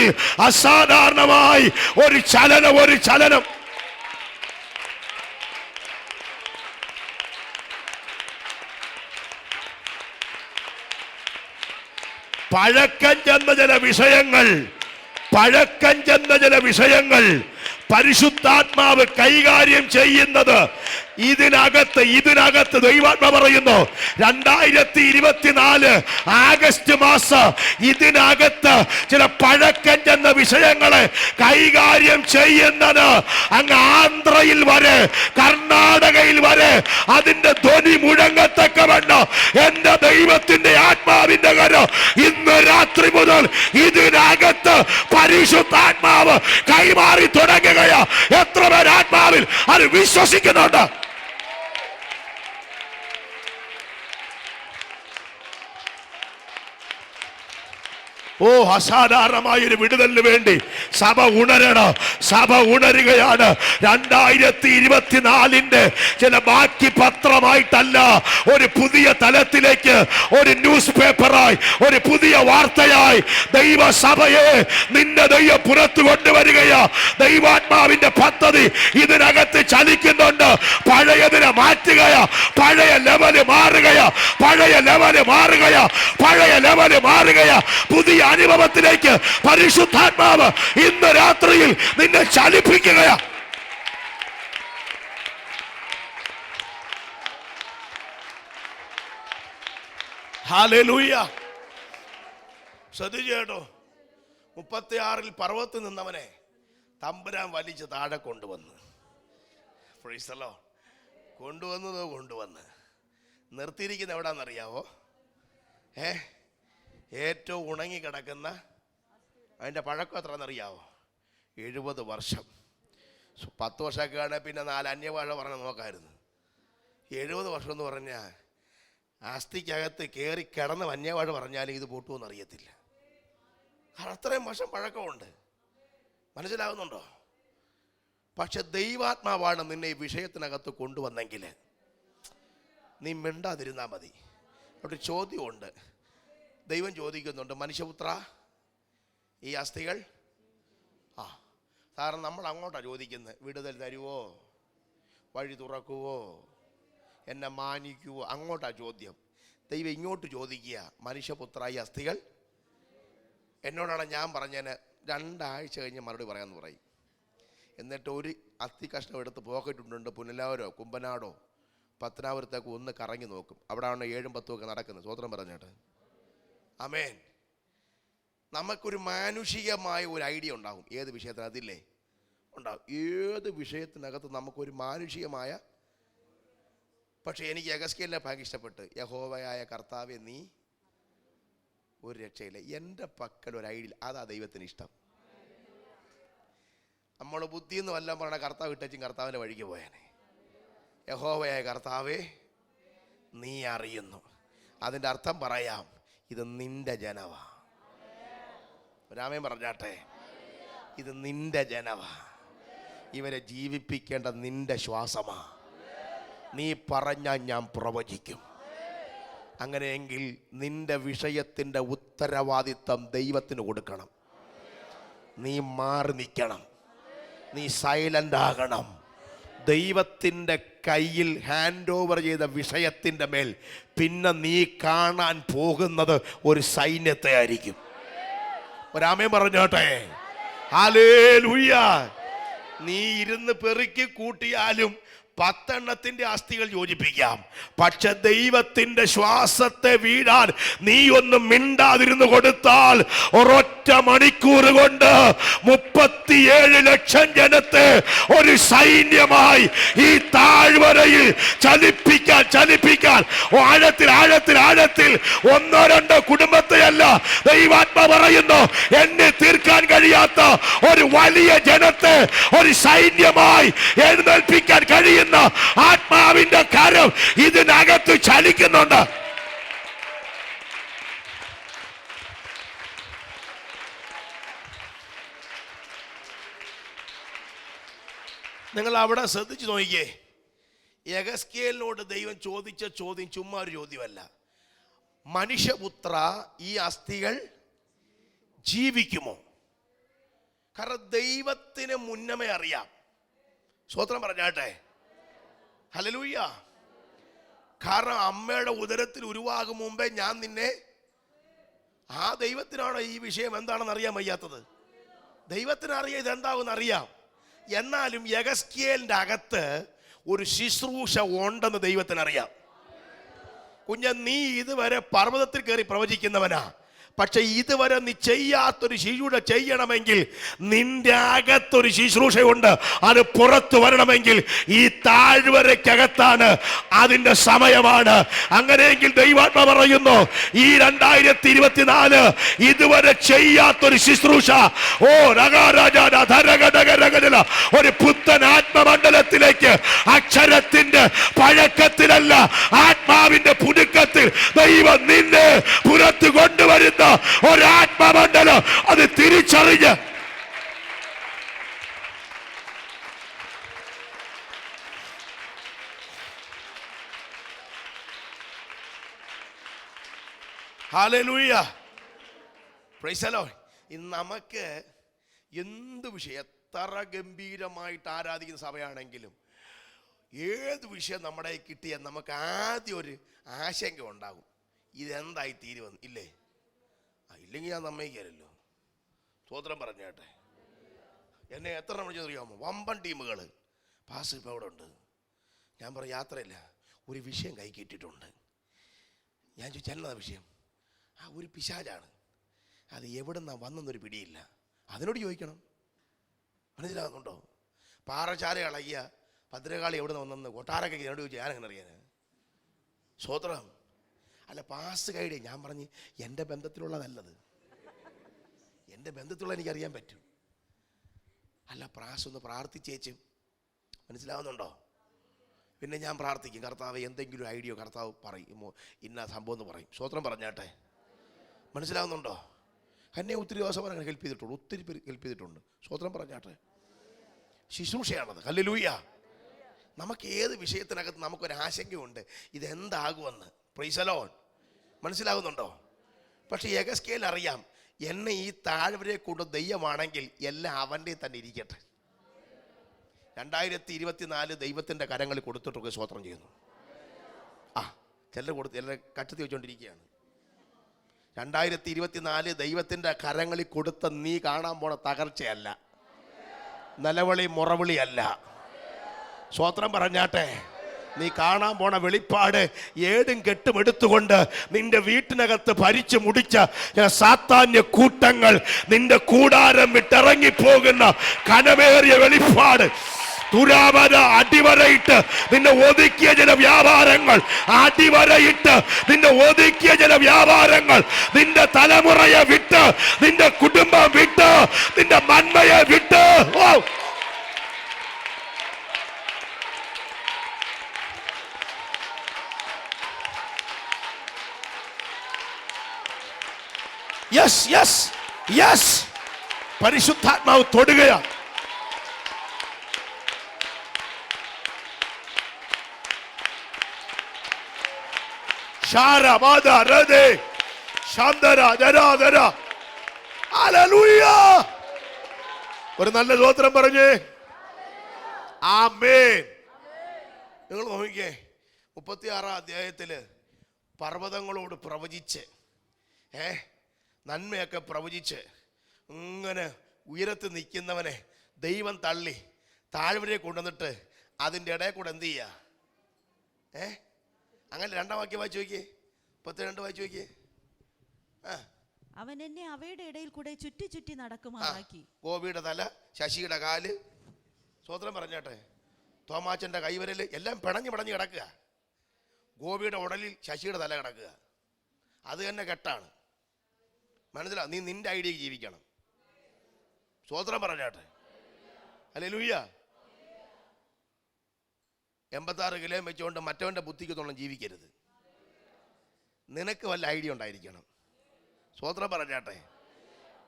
അസാധാരണമായി ഒരു ചലനം. പഴക്കം ചെന്ന ചില വിഷയങ്ങൾ പരിശുദ്ധാത്മാവ് കൈകാര്യം ചെയ്യുന്നത് ഇതിനകത്ത് ദൈവാത്മ പറയുന്നു 2024 ആഗസ്റ്റ് മാസം ഇതിനകത്ത് ചില പഴക്കം ചെന്ന വിഷയങ്ങളെ കൈകാര്യം ചെയ്യുന്നത് അങ്ങ് ആന്ധ്രയിൽ വരെ, കർണാടകയിൽ വരെ അതിന്റെ ധ്വനി മുഴങ്ങത്തക്കവണ്ണം എന്റെ ദൈവത്തിന്റെ ആത്മാവിന്റെ കരം ഇന്ന് രാത്രി മുതൽ ഇതിനകത്ത് പരിശുദ്ധാത്മാവ് കൈമാറി തുടങ്ങുകയാ. എത്ര പേർ ആത്മാവിൽ അത് വിശ്വസിക്കുന്നുണ്ട്? അസാധാരണമായൊരു വിടുതലിന് വേണ്ടി സഭ ഉണരണം. സഭ ഉണരുകയാണ്. 2024 ചില ബാക്കി പത്രമായിട്ടല്ല, ഒരു പുതിയ തലത്തിലേക്ക്, ഒരു ന്യൂസ് പേപ്പറായി, ഒരു പുതിയ വാർത്തയായി ദൈവസഭയെ നിന്റെ ദൈവം പുറത്തു കൊണ്ടുവരികയാ. ദൈവാത്മാവിന്റെ പദ്ധതി ഇതിനകത്ത് ചലിക്കുന്നുണ്ട്. പഴയതിനെ മാറ്റുകയാ, പഴയ ലെവല് മാറുകയാ. പുതിയ അനുഭവത്തിലേക്ക് പരിശുദ്ധാത്മാവ് ഇന്ന് രാത്രിയിൽ നിന്നെ ചലിപ്പിക്കുകയാ. ഹല്ലേലൂയ. ശ്രദ്ധിച്ചേട്ടോ, 36 പർവ്വത്തിൽ നിന്നവനെ തമ്പുരാൻ വലിച്ച് താഴെ കൊണ്ടുവന്ന് നിർത്തിയിരിക്കുന്ന എവിടാന്നറിയാവോ? ഏറ്റവും ഉണങ്ങി കിടക്കുന്ന, അതിൻ്റെ പഴക്കം എത്രയെന്നറിയാവോ? 70 വർഷം. 10 വർഷമൊക്കെ ആണെങ്കിൽ പിന്നെ 4 അന്യഭാഷ പറഞ്ഞ് നോക്കാമായിരുന്നു. 70 വർഷം എന്ന് പറഞ്ഞാൽ അസ്ഥിക്കകത്ത് കയറി കിടന്ന് അന്യഭാഷ പറഞ്ഞാലും ഇത് പൊട്ടുമെന്ന് അറിയത്തില്ല. അത്രയും വർഷം പഴക്കമുണ്ട്. മനസ്സിലാകുന്നുണ്ടോ? പക്ഷെ ദൈവാത്മാവാണ് നിന്നെ ഈ വിഷയത്തിനകത്ത് കൊണ്ടുവന്നെങ്കിൽ നീ മിണ്ടാതിരുന്നാൽ മതി. അവിടെ ചോദ്യമുണ്ട്. ദൈവം ചോദിക്കുന്നുണ്ട്, മനുഷ്യപുത്ര, ഈ അസ്ഥികൾ സാറിന് നമ്മൾ അങ്ങോട്ടാണ് ചോദിക്കുന്നത്, വിടുതൽ തരുവോ, വഴി തുറക്കുവോ, എന്നെ മാനിക്കുവോ? അങ്ങോട്ടാണ് ചോദ്യം. ദൈവം ഇങ്ങോട്ട് ചോദിക്കുക, മനുഷ്യപുത്ര, ഈ അസ്ഥികൾ എന്നോടാണ് ഞാൻ പറഞ്ഞതിന് 2 ആഴ്ച കഴിഞ്ഞ് മറുപടി പറയാമെന്ന് പറയും. എന്നിട്ട് ഒരു അസ്ഥി കഷ്ണം എടുത്ത് പോക്കറ്റുണ്ടുണ്ട് പുനലാവരോ കുമ്പനാടോ പത്തനാപുരത്തേക്ക് ഒന്ന് കറങ്ങി നോക്കും. അവിടെയാണ് 7ഉം 10ഉം ഒക്കെ നടക്കുന്നത്. സ്വതന്ത്രം പറഞ്ഞിട്ട് ആമേൻ. നമുക്കൊരു മാനുഷികമായ ഒരു ഐഡിയ ഉണ്ടാകും ഏത് വിഷയത്തിന്, അതില്ലേ ഉണ്ടാകും. ഏത് വിഷയത്തിനകത്ത് നമുക്കൊരു മാനുഷികമായ, പക്ഷെ എനിക്ക് യെഹെസ്കേലിനെ ഭയങ്കര ഇഷ്ടപ്പെട്ട്, യഹോവയായ കർത്താവേ നീ ഒരു രക്ഷയില്ല, എൻ്റെ പക്കൽ ഒരു ഐഡിയ, അതാ ദൈവത്തിന് ഇഷ്ടം. നമ്മൾ ബുദ്ധി എന്ന് വല്ലതും പറഞ്ഞ കർത്താവ് ഇട്ടും കർത്താവിൻ്റെ വഴിക്ക് പോയാനെ. യഹോവയായ കർത്താവേ നീ അറിയുന്നു. അതിൻ്റെ അർത്ഥം പറയാം, ഇത് നിന്റെ ജനവാ. രാമൻ പറഞ്ഞാട്ടെ, ഇത് നിന്റെ ജനവാ. ഇവരെ ജീവിപ്പിക്കേണ്ട നിന്റെ ശ്വാസമാ. നീ പറഞ്ഞാൽ ഞാൻ പ്രവചിക്കും. അങ്ങനെയെങ്കിൽ നിന്റെ വിഷയത്തിൻ്റെ ഉത്തരവാദിത്തം ദൈവത്തിന് കൊടുക്കണം. നീ മാറി നിൽക്കണം. നീ സൈലന്റ് ആകണം. ദൈവത്തിൻ്റെ കയ്യിൽ ഹാൻഡ് ഓവർ ചെയ്ത വിഷയത്തിൻ്റെ മേൽ പിന്നെ നീ കാണാൻ പോകുന്നത് ഒരു സൈന്യത്തെ ആയിരിക്കും. ഒരാമേൻ പറഞ്ഞോട്ടെ. ഹല്ലേലൂയ. നീ ഇരുന്ന് പെറുക്കി കൂട്ടിയാലും 10 എണ്ണത്തിന്റെ അസ്ഥികൾ യോജിപ്പിക്കാം. പക്ഷെ ദൈവത്തിന്റെ ശ്വാസത്തെ വീഴാൻ നീ ഒന്നും മിണ്ടാതിരുന്നു കൊടുത്താൽ ഒരൊറ്റ മണിക്കൂർ കൊണ്ട് 37 ലക്ഷം ജനത്തെ ഒരു സൈന്യമായി ഈ താഴ്വരയിൽ ചലിപ്പിക്കാൻ ആഴത്തിൽ ഒന്നോ രണ്ടോ കുടുംബത്തെയല്ല, ദൈവാത്മാ പറയുന്നു, എന്നെ തീർക്കാൻ കഴിയാത്ത ഒരു വലിയ ജനത്തെ ഒരു സൈന്യമായി എഴുന്നേൽപ്പിക്കാൻ കഴിയുന്ന ആത്മാവിന്റെ കരം ഇതിനകത്ത് ചലിക്കുന്നുണ്ട്. നിങ്ങൾ അവിടെ ശ്രദ്ധിച്ചു നോക്കിയേ. യെഹെസ്കേലിനോട് ദൈവം ചോദിച്ച ചോദ്യം ചുമ്മാ ഒരു ചോദ്യമല്ല. മനുഷ്യപുത്ര, ഈ അസ്ഥികൾ ജീവിക്കുമോ? കാരണം ദൈവത്തിന് മുന്നമേ അറിയാം. സ്തോത്രം പറഞ്ഞാട്ടെ. ഹല്ലേലൂയ. കാരണം അമ്മയുടെ ഉദരത്തിൽ ഉരുവാകും മുമ്പേ ഞാൻ നിന്നെ, ആ ദൈവത്തിനാണോ ഈ വിഷയം എന്താണെന്ന് അറിയാൻ വയ്യാത്തത്? ദൈവത്തിന് അറിയാം ഇതെന്താവെന്ന് അറിയാം. എന്നാലും യെഹെസ്കേലിന്റെ അകത്ത് ഒരു ശുശ്രൂഷ ഉണ്ടെന്ന് ദൈവത്തിനറിയാം. കുഞ്ഞ, നീ ഇതുവരെ പർവ്വതത്തിൽ കയറി പ്രവചിക്കുന്നവനാ. പക്ഷെ ഇതുവരെ നീ ചെയ്യാത്തൊരു ശുശ്രൂഷ ചെയ്യണമെങ്കിൽ നിന്റെ അകത്തൊരു ശുശ്രൂഷയുണ്ട്. അത് പുറത്തു വരണമെങ്കിൽ ഈ താഴ്വരയ്ക്കകത്താണ്, അതിന്റെ സമയമാണ്. അങ്ങനെയെങ്കിൽ ദൈവാത്മ പറയുന്നു, ഈ 2024 ഇതുവരെ ചെയ്യാത്തൊരു ശുശ്രൂഷ, ഒരു പുത്തൻ ആത്മമണ്ഡലത്തിലേക്ക്, അക്ഷരത്തിന്റെ പഴക്കത്തിലല്ല, ആത്മാവിന്റെ പുതുക്കത്തിൽ ദൈവം നിന്നെ പുറത്തു കൊണ്ടുവരുന്ന ഒരാത്മമണ്ഡലം അത് തിരിച്ചറിഞ്ഞ് ഹല്ലേലൂയ. Price the Lord. ഇന്ന് നമുക്ക് എന്ത് വിഷയം, എത്ര ഗംഭീരമായിട്ട് ആരാധിക്കുന്ന സഭയാണെങ്കിലും ഏത് വിഷയം നമ്മുടെ കിട്ടിയാൽ നമുക്ക് ആദ്യം ഒരു ആശങ്ക ഉണ്ടാകും, ഇതെന്തായി തീരുവെന്ന്. ഇല്ലേ? ഇല്ലെങ്കിൽ ഞാൻ സമ്മതിക്കാമല്ലോ. സ്തോത്രം പറഞ്ഞേട്ടെ. എന്നെ എത്ര വിളിച്ചറിയാമോ? വമ്പൻ ടീമുകൾ പാസ് ഇപ്പോൾ അവിടെ ഉണ്ട്. ഞാൻ പറയും യാത്രയില്ല, ഒരു വിഷയം കൈ കിട്ടിയിട്ടുണ്ട്. ഞാൻ ചോദിച്ചു എന്നതാ വിഷയം? ഒരു പിശാചാണ്, അത് എവിടെ നിന്നാ വന്നെന്നൊരു പിടിയില്ല. അതിനോട് ചോദിക്കണം. മനസ്സിലാകുന്നുണ്ടോ? പാറച്ചാര ഇളകിയ ഭദ്രകാളി എവിടെ നിന്ന് വന്നെന്ന് കൊട്ടാരൊക്കെ എന്നോട് ചോദിച്ചു, ഞാനെങ്ങനെ അറിയാൻ? സ്തോത്രം. അല്ല, പാസ് കൈഡേ. ഞാൻ പറഞ്ഞ് എൻ്റെ ബന്ധത്തിലുള്ളതല്ലത്, എൻ്റെ ബന്ധത്തിലുള്ള എനിക്കറിയാൻ പറ്റും. അല്ല, പ്രാസ് ഒന്ന് പ്രാർത്ഥിച്ചേച്ചും. മനസ്സിലാവുന്നുണ്ടോ? പിന്നെ ഞാൻ പ്രാർത്ഥിക്കും, കർത്താവ് എന്തെങ്കിലും ഐഡിയ കർത്താവ് പറയും, ഇന്ന സംഭവം എന്ന് പറയും. സ്തോത്രം പറഞ്ഞാട്ടെ. മനസ്സിലാവുന്നുണ്ടോ? എന്നെ ഒത്തിരി ദിവസം അങ്ങനെ ഹെൽപ്പ് ചെയ്തിട്ടുണ്ട്, ഒത്തിരി പേര് ഹെൽപ്പ് ചെയ്തിട്ടുണ്ട്. സ്തോത്രം പറഞ്ഞാട്ടെ. ശുശ്രൂഷയാണത്. ഹല്ലേലൂയ. നമുക്ക് ഏത് വിഷയത്തിനകത്ത് നമുക്കൊരാശങ്കയുണ്ട്, ഇതെന്താകുമെന്ന്. Praise the lord. മനസ്സിലാകുന്നുണ്ടോ? പക്ഷെ യെഹെസ്കേൽ അറിയാം, എന്നെ ഈ താഴ്വരയെ കൊണ്ട് ദൈവമാണെങ്കിൽ എല്ലാം അവൻ്റെ തന്നെ ഇരിക്കട്ടെ. 2024 ദൈവത്തിൻ്റെ കരങ്ങളിൽ കൊടുത്തിട്ടൊക്കെ സ്തോത്രം ചെയ്യുന്നു. ചിലർ കൊടുത്ത് ചിലർ കച്ചത്തി വെച്ചുകൊണ്ടിരിക്കുകയാണ്. 2024 ദൈവത്തിൻ്റെ കരങ്ങളിൽ കൊടുത്ത നീ കാണാൻ പോണ തകർച്ചയല്ല, നിലവിളി മുറവിളിയല്ല. സ്തോത്രം പറഞ്ഞാട്ടെ. നീ കാണാൻ പോണ വെളിപ്പാട് ഏടും കെട്ടും എടുത്തുകൊണ്ട് നിന്റെ വീട്ടിനകത്ത് ഭരിച്ചു മുടിച്ച സാത്താന്യ കൂട്ടങ്ങൾ നിന്റെ കൂടാരം വിട്ടിറങ്ങിപ്പോകുന്ന കനമേറിയ വെളിപ്പാട്. തുരാവര അടിവരയിട്ട് നിന്നെ ഒതുക്കിയ ചില വ്യാപാരങ്ങൾ, അടിവരയിട്ട് നിന്നെ ഒതുക്കിയ ചില വ്യാപാരങ്ങൾ നിന്റെ തലമുറയെ വിട്ട്, നിന്റെ കുടുംബം വിട്ട്, നിന്റെ നന്മയെ വിട്ട്. യെസ് യെസ് യെസ്, പരിശുദ്ധാത്മാവ് തൊടുകയാണ്. ഒരു നല്ല സ്തോത്രം പറഞ്ഞേ. ആമേൻ. നിങ്ങൾ നോക്കിക്കേ, 36 അധ്യായത്തില് പർവ്വതങ്ങളോട് പ്രവചിച്ച്, നന്മയൊക്കെ പ്രവചിച്ച് ഇങ്ങനെ ഉയരത്ത് നിൽക്കുന്നവനെ ദൈവം തള്ളി താഴ്വരെ കൊണ്ടുവന്നിട്ട് അതിൻ്റെ ഇടയിൽ കൂടെ എന്ത് ചെയ്യുക? അങ്ങനെ രണ്ടാം വാക്യം വായിച്ചു നോക്കിയേ, 32 വായിച്ചു നോക്കിയേ. അവൻ എന്നെ അവയുടെ ഇടയിൽ കൂടെ ചുറ്റി ചുറ്റി നടക്കുമാറാക്കി. ഗോപിയുടെ തല, ശശിയുടെ കാല്, സ്വോത്രം പറഞ്ഞാട്ടെ, തോമാച്ചൻ്റെ കൈവരല് എല്ലാം പിണഞ്ഞ് കിടക്കുക. ഗോപിയുടെ ഉടലിൽ ശശിയുടെ തല കിടക്കുക. അത് തന്നെ കെട്ടാണ്. മനസ്സിലാവും? നീ നിന്റെ ഐഡിയക്ക് ജീവിക്കണം. സ്വോത്രം പറഞ്ഞാട്ടെ. ഹല്ലേലൂയ. 86 കിലോ വെച്ചുകൊണ്ട് മറ്റവൻ്റെ ബുദ്ധിക്ക് തോന്നും ജീവിക്കരുത്. നിനക്ക് വല്ല ഐഡിയ ഉണ്ടായിരിക്കണം. സ്വോത്രം പറഞ്ഞാട്ടെ.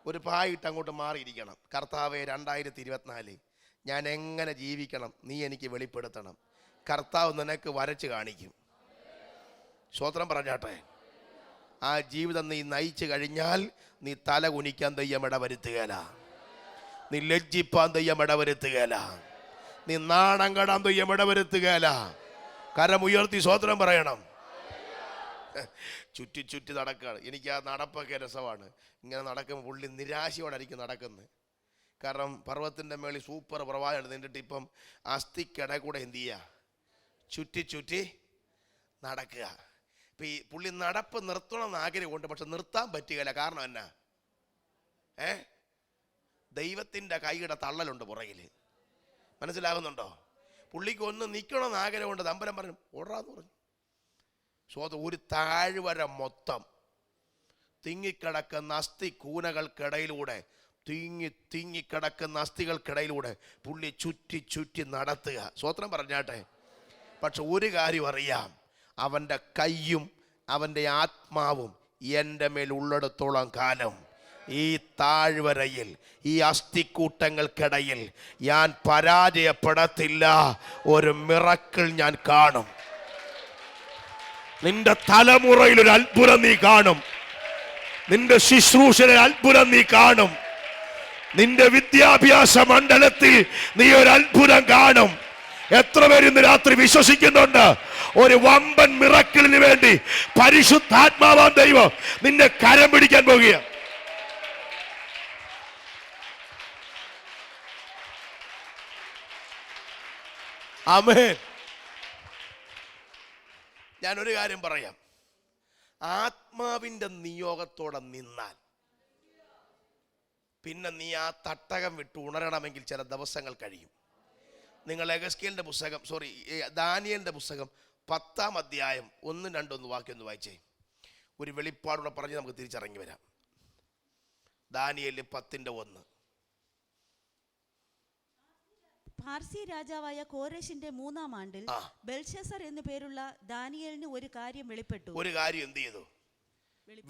ഒരു പായിട്ട് അങ്ങോട്ട് മാറിയിരിക്കണം. കർത്താവേ, 2024 ഞാൻ എങ്ങനെ ജീവിക്കണം നീ എനിക്ക് വെളിപ്പെടുത്തണം. കർത്താവ് നിനക്ക് വരച്ച് കാണിക്കും. സ്വോത്രം പറഞ്ഞാട്ടെ. ആ ജീവിതം നീ നയിച്ചു കഴിഞ്ഞാൽ നീ തല കുനിക്കാൻ ദൈവം ഇടവരുത്തുകയില്ല. നീ ലജ്ജിപ്പാൻ ദൈവം ഇടവരുത്തുകയില്ല. നീ നാണം കെടാൻ ദൈവം ഇടവരുത്തുകയില്ല. കരമുയർത്തി സ്വോത്രം പറയണം. ചുറ്റി ചുറ്റി നടക്കുകയാണ്. എനിക്ക് ആ നടപ്പൊക്കെ രസമാണ്. ഇങ്ങനെ നടക്കുമ്പോൾ പുള്ളി നിരാശയോടായിരിക്കും നടക്കുന്നത്. കാരണം പർവ്വത്തിൻ്റെ മേളിൽ സൂപ്പർ പ്രവാഹമാണ്. നിന്നിട്ട് ഇപ്പം അസ്ഥിക്കട കൂടെ എന്ത് ചെയ്യുക? ചുറ്റി ചുറ്റി നടക്കുക. ഇപ്പം ഈ പുള്ളി നടപ്പ് നിർത്തണമെന്ന് ആഗ്രഹമുണ്ട്, പക്ഷെ നിർത്താൻ പറ്റുകയില്ല. കാരണം എന്നാ? ദൈവത്തിൻ്റെ കൈയുടെ തള്ളലുണ്ട് പുറകിൽ. മനസ്സിലാകുന്നുണ്ടോ? പുള്ളിക്ക് ഒന്ന് നിൽക്കണമെന്ന് ആഗ്രഹമുണ്ട്. തമ്പുരാൻ പറഞ്ഞു ഓടാന്ന് പറഞ്ഞു. ഒരു താഴ്വര മൊത്തം തിങ്ങിക്കിടക്കുന്ന അസ്ഥി കൂനകൾക്കിടയിലൂടെ, തിങ്ങിക്കിടക്കുന്ന അസ്ഥികൾക്കിടയിലൂടെ പുള്ളി ചുറ്റി ചുറ്റി നടത്തുക. സ്വോത്രം പറഞ്ഞാട്ടെ. പക്ഷെ ഒരു കാര്യം അറിയാം, അവൻ്റെ കയ്യും അവൻ്റെ ആത്മാവും എൻ്റെ മേൽ ഉള്ളിടത്തോളം കാലം ഈ താഴ്വരയിൽ, ഈ അസ്ഥിക്കൂട്ടങ്ങൾക്കിടയിൽ ഞാൻ പരാജയപ്പെടത്തില്ല. ഒരു മിറക്കിൾ ഞാൻ കാണും. നിന്റെ തലമുറയിൽ ഒരു അത്ഭുതം നീ കാണും. നിന്റെ ശുശ്രൂഷയിൽ അത്ഭുതം നീ കാണും. നിന്റെ വിദ്യാഭ്യാസ മണ്ഡലത്തിൽ നീ ഒരു അത്ഭുതം കാണും. എത്ര പേര് ഇന്ന് രാത്രി വിശ്വസിക്കുന്നുണ്ട്? ഒരു വമ്പൻ മിറക്കിളിന് വേണ്ടി പരിശുദ്ധാത്മാവാൻ ദൈവം നിന്നെ കരം പിടിക്കാൻ പോകുക. ആമേൻ. ഞാനൊരു കാര്യം പറയാം. ആത്മാവിൻ്റെ നിയോഗത്തോടെ നിന്നാൽ പിന്നെ നീ ആ തട്ടകം വിട്ട് ഉണരണമെങ്കിൽ ചില ദിവസങ്ങൾ കഴിയും. നിങ്ങൾ എഗസ്കേലിൻ്റെ പുസ്തകം, ദാനിയേലിൻ്റെ പുസ്തകം 10-ാം അധ്യായം 1-2 വാക്യം ഒന്ന് വായിച്ചേ. ഒരു വെളിപ്പാടൂടെ പറഞ്ഞ് നമുക്ക് തിരിച്ചിറങ്ങി വരാം. ദാനിയേൽ 10:1. പാർസി രാജാവായ കോരേശിന്റെ 3-ാം ആണ്ടിൽ ബെൽഷസർ എന്നു പേരുള്ള ദാനിയേലിന് ഒരു കാര്യം വെളിപ്പെട്ടു. ഒരു കാര്യം എന്ത് ചെയ്തു?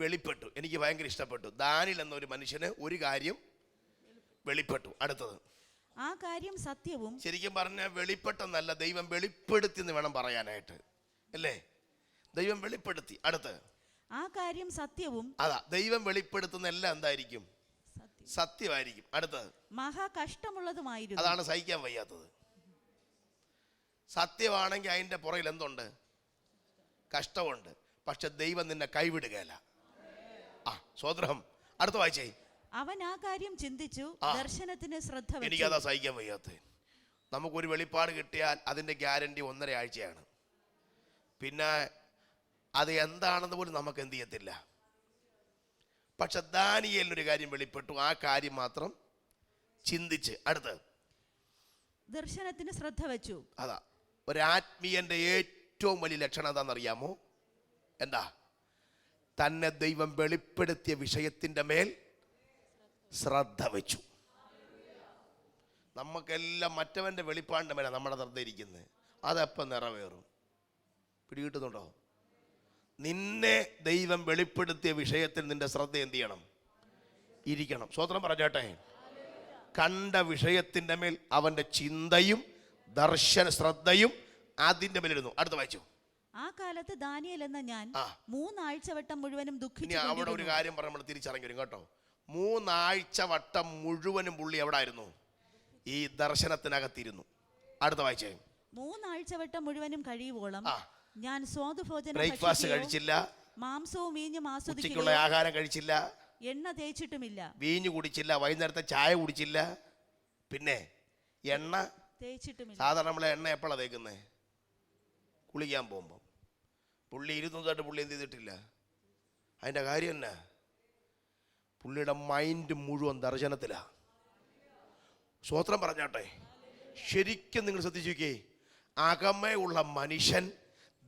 വെളിപ്പെട്ടു. എനിക്ക് ഭയങ്കര ഇഷ്ടപ്പെട്ടു. ദാനിയേൽ എന്ന ഒരു മനുഷ്യന് ഒരു കാര്യം വെളിപ്പെട്ടു. അടുത്തത്, ആ കാര്യം സത്യവും. ശരിക്കും പറഞ്ഞ വെളിപ്പെട്ടെന്നല്ല, ദൈവം വെളിപ്പെടുത്തി എന്ന് വേണം പറയാനായിട്ട്, അല്ലേ? ദൈവം വെളിപ്പെടുത്തി. അടുത്ത്, ആ കാര്യം സത്യവും. അതാ, ദൈവം വെളിപ്പെടുത്തുന്ന എല്ലാം എന്തായിരിക്കും? സത്യമായിരിക്കും. അടുത്തത്, മഹാ കഷ്ടമുള്ളതുമായിരുന്നു. അതാണ് സഹിക്കാൻ വയ്യാത്തത്. സത്യമാണെങ്കിൽ അതിന്റെ പുറകിൽ എന്തുണ്ട്? കഷ്ടമുണ്ട്. പക്ഷെ ദൈവം നിന്നെ കൈവിടുകയല്ല. സ്വതന്ത്രം. അടുത്ത വായിച്ചേ. അവൻ ആ കാര്യം ചിന്തിച്ചു, ദർശനത്തിന് ശ്രദ്ധ വെച്ചു. എനിക്കതാ സഹിക്കാൻ വയ്യാത്തത്. നമുക്കൊരു വെളിപ്പാട് കിട്ടിയാൽ അതിന്റെ ഗ്യാരണ്ടി 1.5 ആഴ്ചയാണ്. പിന്നെ അത് എന്താണെന്ന് പോലും നമുക്ക് എന്ത് ചെയ്യത്തില്ല. പക്ഷെ ദാനിയേലിനൊരു കാര്യം വെളിപ്പെട്ടു. ആ കാര്യം മാത്രം ചിന്തിച്ച്. അടുത്ത്, ദർശനത്തിന് ശ്രദ്ധ വെച്ചു. അതാ, ഒരാത്മീയന്റെ ഏറ്റവും വലിയ ലക്ഷണം എന്താണെന്നറിയാമോ? എന്താ? തന്നെ ദൈവം വെളിപ്പെടുത്തിയ വിഷയത്തിന്റെ മേൽ ശ്രദ്ധ വെച്ചു. നമുക്കെല്ലാം മറ്റവന്റെ വെളിപ്പാടിന്റെ മേലെ നമ്മുടെ ശ്രദ്ധ ഇരിക്കുന്നത്. അതെപ്പം നിറവേറും? പിടികിട്ടുന്നുണ്ടോ? നിന്നെ ദൈവം വെളിപ്പെടുത്തിയ വിഷയത്തിൽ നിന്റെ ശ്രദ്ധ എന്ത് ചെയ്യണം? ഇരിക്കണം. സ്വതന്ത്രം പറഞ്ഞാട്ടെ. കണ്ട വിഷയത്തിന്റെ മേൽ അവന്റെ ചിന്തയും ദർശന ശ്രദ്ധയും അതിന്റെ മേലിരുന്നു. അടുത്ത വായിച്ചു. ആ കാലത്ത് ദാനിയേൽ എന്ന ഞാൻ 3 ആഴ്ച വട്ടം മുഴുവനും ദുഃഖിച്ചു. അവിടെ ഒരു കാര്യം പറഞ്ഞ് നമ്മൾ തിരിച്ചറിഞ്ഞു വരും കേട്ടോ. 3 ആഴ്ച വട്ടം മുഴുവനും പുള്ളി എവിടെ ആയിരുന്നു? ഈ ദർശനത്തിനകത്തിരുന്നു. അടുത്ത വായിച്ചേ. 3 ആഴ്ച വട്ടം മുഴുവനും കഴിയുവോളം ഞാൻ സ്വാദുഭോജനം ബ്രേക്ക്ഫാസ്റ്റ് കഴിച്ചില്ല, മാംസവും വീഞ്ഞും ആസ്വദിക്കുകയോ ഉച്ചയ്ക്കുള്ള ആഹാരം കഴിച്ചില്ല, എണ്ണ തേച്ചിട്ടുമില്ല. വീഞ്ഞു കുടിച്ചില്ല, വൈകുന്നേരത്തെ ചായ കുടിച്ചില്ല, പിന്നെ എണ്ണ തേച്ചിട്ടുമില്ല. സാധാരണ നമ്മളെ എണ്ണ എപ്പോഴാണ് തേക്കുന്നത്? കുളിക്കാൻ പോകുമ്പോൾ. പുള്ളി 20 പുള്ളി എന്ത് ചെയ്തിട്ടില്ല. അതിൻ്റെ കാര്യം എന്നാ? പുള്ളിയുടെ മൈൻഡ് മുഴുവൻ ദർശനത്തിലാണ്. സ്വോത്രം പറഞ്ഞാട്ടെ. ശരിക്കും നിങ്ങൾ ശ്രദ്ധിച്ചു നോക്കിയേ, അകമേ ഉള്ള മനുഷ്യൻ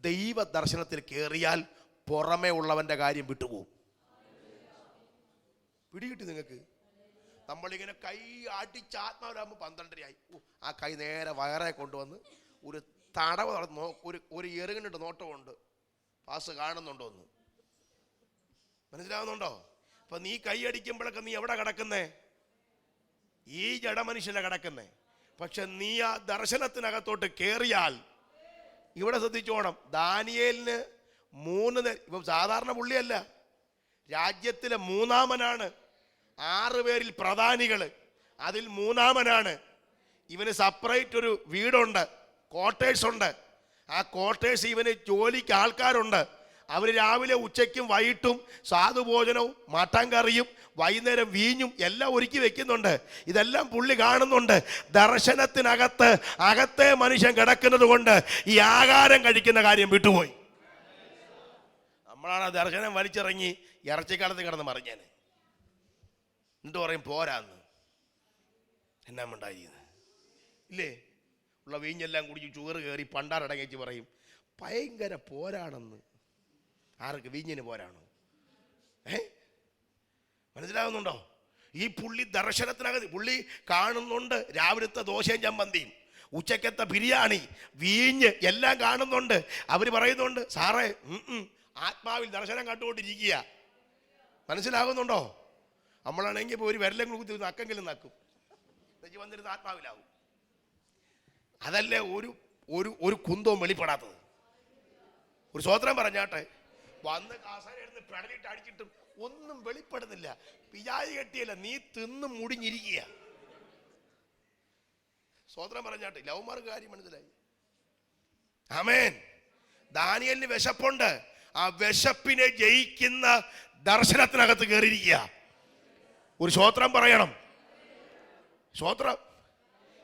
ദൈവ ദർശനത്തിൽ കയറിയാൽ പുറമേ ഉള്ളവൻ്റെ കാര്യം വിട്ടുപോകും. പിടികിട്ടി നിങ്ങൾക്ക്? നമ്മളിങ്ങനെ കൈ അടിച്ച് ആത്മാവിലാകുമ്പോൾ 12:30 ആ കൈ നേരെ വയറെ കൊണ്ടുവന്ന് ഒരു തടവ് ഒരു എറുകിനിട്ട് നോട്ടമുണ്ട്, പാസ് കാണുന്നുണ്ടോ എന്ന് മനസ്സിലാവുന്നുണ്ടോ? അപ്പൊ നീ കൈ അടിക്കുമ്പോഴൊക്കെ നീ എവിടെ കിടക്കുന്നേ? ഈ ജഡമനുഷ്യനെ കിടക്കുന്നേ. പക്ഷെ നീ ആ ദർശനത്തിനകത്തോട്ട് കയറിയാൽ, ഇവിടെ ശ്രദ്ധിച്ചോണം, ദാനിയേലിന് 3 ഇപ്പം സാധാരണ പുള്ളിയല്ല, രാജ്യത്തിലെ 3-മനാണ്. 6 പേരിൽ പ്രധാനികൾ, അതിൽ 3-മനാണ്. ഇവന് സെപ്പറേറ്റ് ഒരു വീടുണ്ട്, ക്വാർട്ടേഴ്സ് ഉണ്ട്. ആ ക്വാർട്ടേഴ്സ് ഇവന് ജോലിക്ക് ആൾക്കാരുണ്ട്. അവർ രാവിലെ ഉച്ചയ്ക്കും വൈകിട്ടും സാധുഭോജനവും മട്ടൻ കറിയും വൈകുന്നേരം വീഞ്ഞും എല്ലാം ഒരുക്കി വെക്കുന്നുണ്ട്. ഇതെല്ലാം പുള്ളി കാണുന്നുണ്ട്. ദർശനത്തിനകത്ത് അകത്തെ മനുഷ്യൻ കിടക്കുന്നത് കൊണ്ട് ഈ ആഹാരം കഴിക്കുന്ന കാര്യം വിട്ടുപോയി. നമ്മളാണ് ദർശനം വലിച്ചിറങ്ങി ഇറച്ചിക്കാലത്ത് കിടന്ന് മറിഞ്ഞേനെ. എന്നിട്ട് പറയും പോരാന്ന്. എന്നാ ഉണ്ടായിരുന്നത് ഇല്ലേ? ഉള്ള വീഞ്ഞെല്ലാം കുടിച്ച് ചൂറ് കയറി പണ്ടാറടങ്ങിച്ച് പറയും ഭയങ്കര പോരാണെന്ന്. ആർക്ക്? വീഞ്ഞിന് പോരാണോ? മനസ്സിലാകുന്നുണ്ടോ? ഈ പുള്ളി ദർശനത്തിനകത്ത് പുള്ളി കാണുന്നുണ്ട്. രാവിലത്തെ ദോശയും ചമ്മന്തിയും, ഉച്ചക്കത്തെ ബിരിയാണി, വീഞ്ഞ് എല്ലാം കാണുന്നുണ്ട്. അവർ പറയുന്നുണ്ട് സാറേ ആത്മാവിൽ ദർശനം കണ്ടുകൊണ്ടിരിക്കുക. മനസ്സിലാകുന്നുണ്ടോ? നമ്മളാണെങ്കിൽ ഇപ്പോൾ ഒരു വിരലെങ്കിലും കുത്തി നക്കെങ്കിലും നക്കും, എന്നുവെച്ച് വന്നിരുന്ന ആത്മാവിലാവും. അതല്ലേ ഒരു കുന്തവും വെളിപ്പെടാത്തത്. ഒരു സ്വോത്രം പറഞ്ഞാട്ടെ. വന്ന് കാസരെടുത്ത് പെടലിട്ട് അടിച്ചിട്ടും ഒന്നും വെളിപ്പെടുന്നില്ല. പിജാതി കെട്ടിയല്ല, നീ തിന്നും മുടിഞ്ഞിരിക്കുക. സ്വോത്രം പറഞ്ഞാട്ടെ. ലവ്മാർക്ക് കാര്യം മനസ്സിലായി. ആമേൻ. ദാനിയേലിന് വിശപ്പുണ്ട്. ആ വിശപ്പിനെ ജയിക്കുന്ന ദർശനത്തിനകത്ത് കയറിയിരിക്കുക. ഒരു സ്വോത്രം പറയണം. സ്വോത്രം.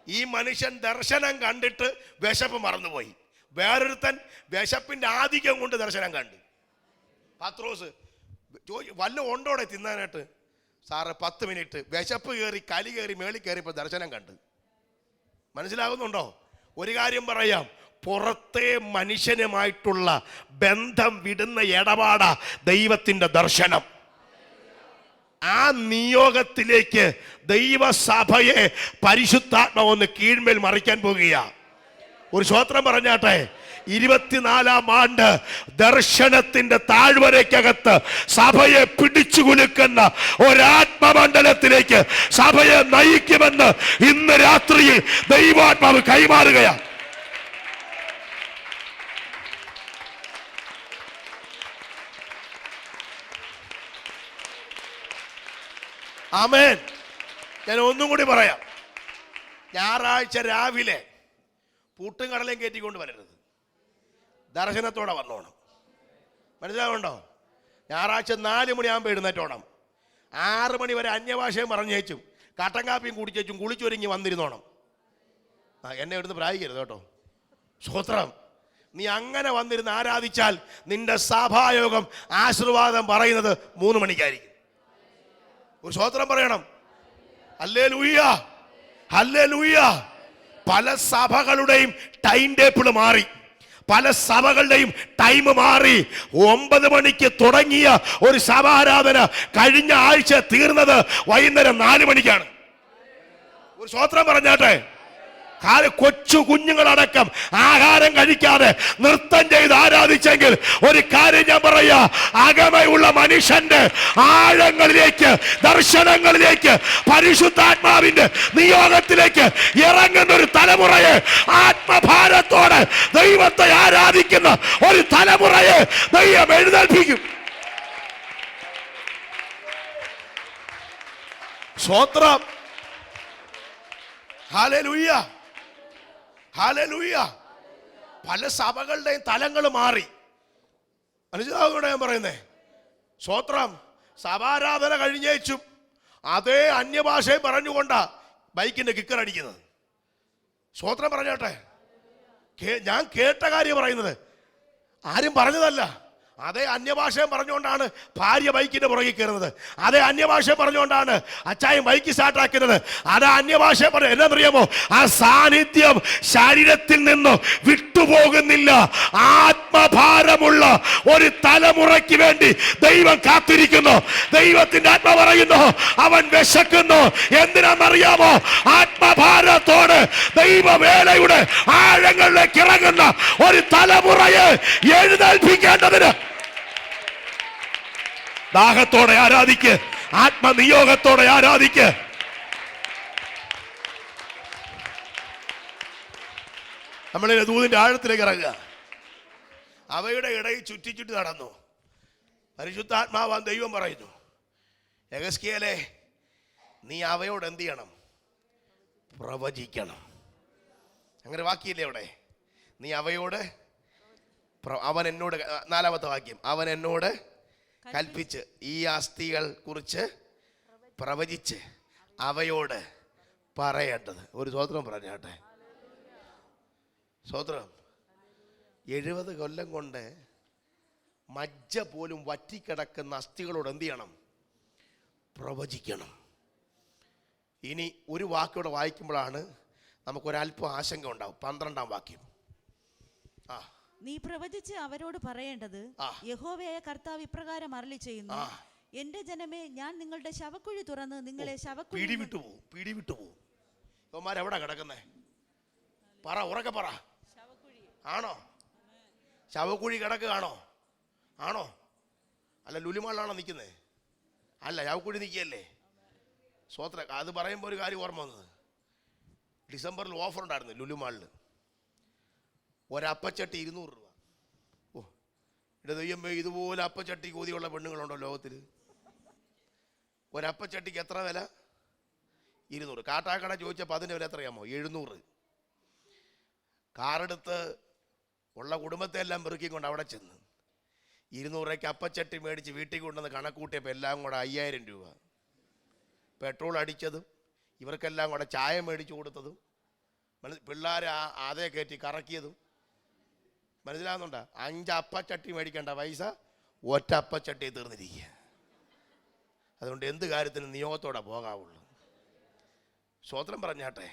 ഈ മനുഷ്യൻ ദർശനം കണ്ടിട്ട് വിശപ്പ് മറന്നുപോയി. വേറൊരുത്തൻ വിശപ്പിന്റെ ആധിക്യം കൊണ്ട് ദർശനം കണ്ടു. പത്രോസ് വല്ല ഉണ്ടോടെ തിന്നാനായിട്ട്? സാറ് 10 മിനിറ്റ് വിശപ്പ് കയറി കലി കയറി മേളിൽ കയറിയപ്പോൾ ദർശനം കണ്ട്. മനസ്സിലാകുന്നുണ്ടോ? ഒരു കാര്യം പറയാം, പുറത്തെ മനുഷ്യനുമായിട്ടുള്ള ബന്ധം വിടുന്ന ഇടപാടാ ദൈവത്തിന്റെ ദർശനം. ആ നിയോഗത്തിലേക്ക് ദൈവസഭയെ പരിശുദ്ധാത്മാവൊന്ന് കീഴ്മേൽ മറിക്കാൻ പോകുക. ഒരു സ്വോത്രം പറഞ്ഞാട്ടെ. 24-ാം ആണ്ട് ദർശനത്തിന്റെ താഴ്വരയ്ക്കകത്ത് സഭയെ പിടിച്ചു കുലുക്കുന്ന ഒരാത്മമണ്ഡലത്തിലേക്ക് സഭയെ നയിക്കുമെന്ന് ഇന്ന് രാത്രിയിൽ ദൈവാത്മാവ് കൈമാറുകയാണ്. ആമേൻ. ഞാൻ ഒന്നും കൂടി പറയാം. ഞായറാഴ്ച രാവിലെ പൂട്ടും കടലയും കയറ്റിക്കൊണ്ട് വരരുത്, ദർശനത്തോടെ വന്നോണം. മനസ്സിലാവുണ്ടോ? ഞായറാഴ്ച 4 മണിയാകുമ്പോൾ എഴുന്നേറ്റോണം. 6 മണി വരെ അന്യഭാഷയും പറഞ്ഞേച്ചും കട്ടൻ കാപ്പിയും കുടിച്ചേച്ചും കുളിച്ചൊരുങ്ങി വന്നിരുന്നോണം. എന്നെ എടുത്ത് പ്രായിക്കരുത് കേട്ടോ. സ്തോത്രം. നീ അങ്ങനെ വന്നിരുന്ന് ആരാധിച്ചാൽ നിന്റെ സഭായോഗം ആശീർവാദം പറയുന്നത് 3 മണിക്കായിരിക്കും. ഒരു സ്തോത്രം പറയണം. Hallelujah, hallelujah. പല സഭകളുടെയും ടൈം ടേബിൾ മാറി, പല സഭകളുടെയും ടൈം മാറി. 9 മണിക്ക് തുടങ്ങിയ ഒരു സഭാരാധന കഴിഞ്ഞ ആഴ്ച തീർന്നത് വൈകുന്നേരം 4 മണിക്കാണ്. ഒരു സ്തോത്രം പറഞ്ഞാട്ടെ. കൊച്ചു കുഞ്ഞുങ്ങളടക്കം ആഹാരം കഴിക്കാതെ നൃത്തം ചെയ്ത് ആരാധിച്ചെങ്കിൽ ഒരു കാര്യം ഞാൻ പറയാ, അകമയുള്ള മനുഷ്യന്റെ ആഴങ്ങളിലേക്ക്, ദർശനങ്ങളിലേക്ക്, പരിശുദ്ധാത്മാവിന്റെ നിയോഗത്തിലേക്ക് ഇറങ്ങുന്ന ഒരു തലമുറയെ, ആത്മഭാരത്തോടെ ദൈവത്തെ ആരാധിക്കുന്ന ഒരു തലമുറയെ ദൈവം എഴുന്നേൽപ്പിക്കും. സ്തോത്രം. Hallelujah, hallelujah. പല സഭകളുടെയും തലങ്ങൾ മാറി. മനസ്സിലാവുകയാണ് ഞാൻ പറയുന്നേ. സ്തോത്രം. സഭാരാധന കഴിഞ്ഞേച്ചും അതേ അന്യഭാഷയും പറഞ്ഞുകൊണ്ടാ ബൈക്കിന്റെ കിക്കർ അടിക്കുന്നത്. സ്തോത്രം പറഞ്ഞോട്ടെ. ഞാൻ കേട്ട കാര്യം പറയുന്നത്, ആരും പറഞ്ഞതല്ല. അതേ അന്യഭാഷയും പറഞ്ഞുകൊണ്ടാണ് ഭാര്യ ബൈക്കിന്റെ പുറകിൽ കയറുന്നത്. അതേ അന്യഭാഷയും പറഞ്ഞുകൊണ്ടാണ് അച്ചായൻ ബൈക്ക് സ്റ്റാർട്ടാക്കുന്നത്. അത് അന്യഭാഷ എന്നറിയാമോ? ആ സാന്നിധ്യം ശരീരത്തിൽ നിന്ന് വിട്ടുപോകുന്നില്ല. ആത്മഭാരമുള്ള ഒരു തലമുറയ്ക്ക് വേണ്ടി ദൈവം കാത്തിരിക്കുന്നു. ദൈവത്തിന്റെ ആത്മ പറയുന്നു, അവൻ വിശക്കുന്നു. എന്തിനാണെന്നറിയാമോ? ആത്മഭാരത്തോട് ദൈവവേലയുടെ ആഴങ്ങളിലേക്ക് ഇറങ്ങുന്ന ഒരു തലമുറയെ എഴുന്നേൽപ്പിക്കേണ്ടതിന് ദാഹത്തോടെ ആരാധിക്ക്, ആത്മനിയോഗത്തോടെ ആരാധിക്ക്. നമ്മളിലെ ദൂതിന്റെ ആഴത്തിലേക്ക് ഇറങ്ങുക. അവയുടെ ഇടയിൽ ചുറ്റി ചുറ്റി നടന്നു. പരിശുദ്ധാത്മാവാൻ ദൈവം പറയുന്നു, യെഹെസ്കേലേ, നീ അവയോട് എന്ത് ചെയ്യണം? പ്രവചിക്കണം. അങ്ങനെ വാക്കിയില്ലേ അവിടെ? നീ അവയോട്, അവൻ എന്നോട്, 4-ാമത്തെ വാക്യം, അവൻ എന്നോട് കൽപ്പിച്ച് ഈ അസ്ഥികൾ കുറിച്ച് പ്രവചിച്ച് അവയോട് പറയേണ്ടത്. ഒരു സ്തോത്രം പറഞ്ഞാട്ടെ. സ്തോത്രം. 70 കൊല്ലം കൊണ്ട് മജ്ജ പോലും വറ്റിക്കിടക്കുന്ന അസ്ഥികളോട് എന്ത് ചെയ്യണം? പ്രവചിക്കണം. ഇനി ഒരു വാക്കോടെ വായിക്കുമ്പോഴാണ് നമുക്കൊരല്പം ആശങ്ക ഉണ്ടാവും. 12-ാം വാക്യം. നീ പ്രവചിച്ച് അവരോട് പറയേണ്ടത്, യഹോവയായ കർത്താവ് ഇപ്രകാരം അരുളി ചെയ്യുന്നു, എന്റെ ജനമേ, ഞാൻ നിങ്ങളുടെ ശവക്കുഴി തുറന്ന് നിങ്ങളെ ശവക്കുഴി പിടിവിട്ടുപോകും. ഇവന്മാരെവിടാ കിടക്കുന്നേ? പറ, ഉറക്കെ പറ. ആണോ? ശവക്കുഴി കിടക്കുകയാണോ? ആണോ? അല്ല ലുലുമാളിലാണോ നിൽക്കുന്നേ? അല്ല, ശവക്കുഴി നിൽക്കുകയല്ലേ. സ്വോത്ര. അത് പറയുമ്പോൾ ഒരു കാര്യം ഓർമ്മ വന്നത്, ഡിസംബറിൽ ഓഫർ ഉണ്ടായിരുന്നു ലുലുമാളിൽ. ഒരപ്പച്ചട്ടി 200 രൂപ. ഓ, ഇവിടെ ദൈവമേ, ഇതുപോലെ അപ്പച്ചട്ടി കൂതിയുള്ള പെണ്ണുങ്ങളുണ്ടോ ലോകത്തിൽ? ഒരപ്പച്ചട്ടിക്ക് എത്ര വില? 200. കാട്ടാക്കട ചോദിച്ചപ്പോൾ അതിൻ്റെ വില എത്രയാമോ? 700. കാറെടുത്ത് ഉള്ള കുടുംബത്തെ എല്ലാം പെറുക്കിക്കൊണ്ട് അവിടെ ചെന്ന് 200 രൂപയ്ക്ക് അപ്പച്ചട്ടി മേടിച്ച് വീട്ടിൽ കൊണ്ടുവന്ന് കണക്കൂട്ടിയപ്പോൾ എല്ലാം കൂടെ 5000 രൂപ. പെട്രോൾ അടിച്ചതും ഇവർക്കെല്ലാം കൂടെ ചായ മേടിച്ചു കൊടുത്തതും പിള്ളേരെ അതേ കയറ്റി കറക്കിയതും. മനസ്സിലാകുന്നുണ്ടോ? 5 അപ്പച്ചട്ടി മേടിക്കേണ്ട പൈസ ഒറ്റ അപ്പച്ചട്ടി തീർന്നിരിക്കുക. അതുകൊണ്ട് എന്ത് കാര്യത്തിനും നിയോഗത്തോടെ പോകാവുള്ളൂ. സ്തോത്രം പറഞ്ഞാട്ടെ.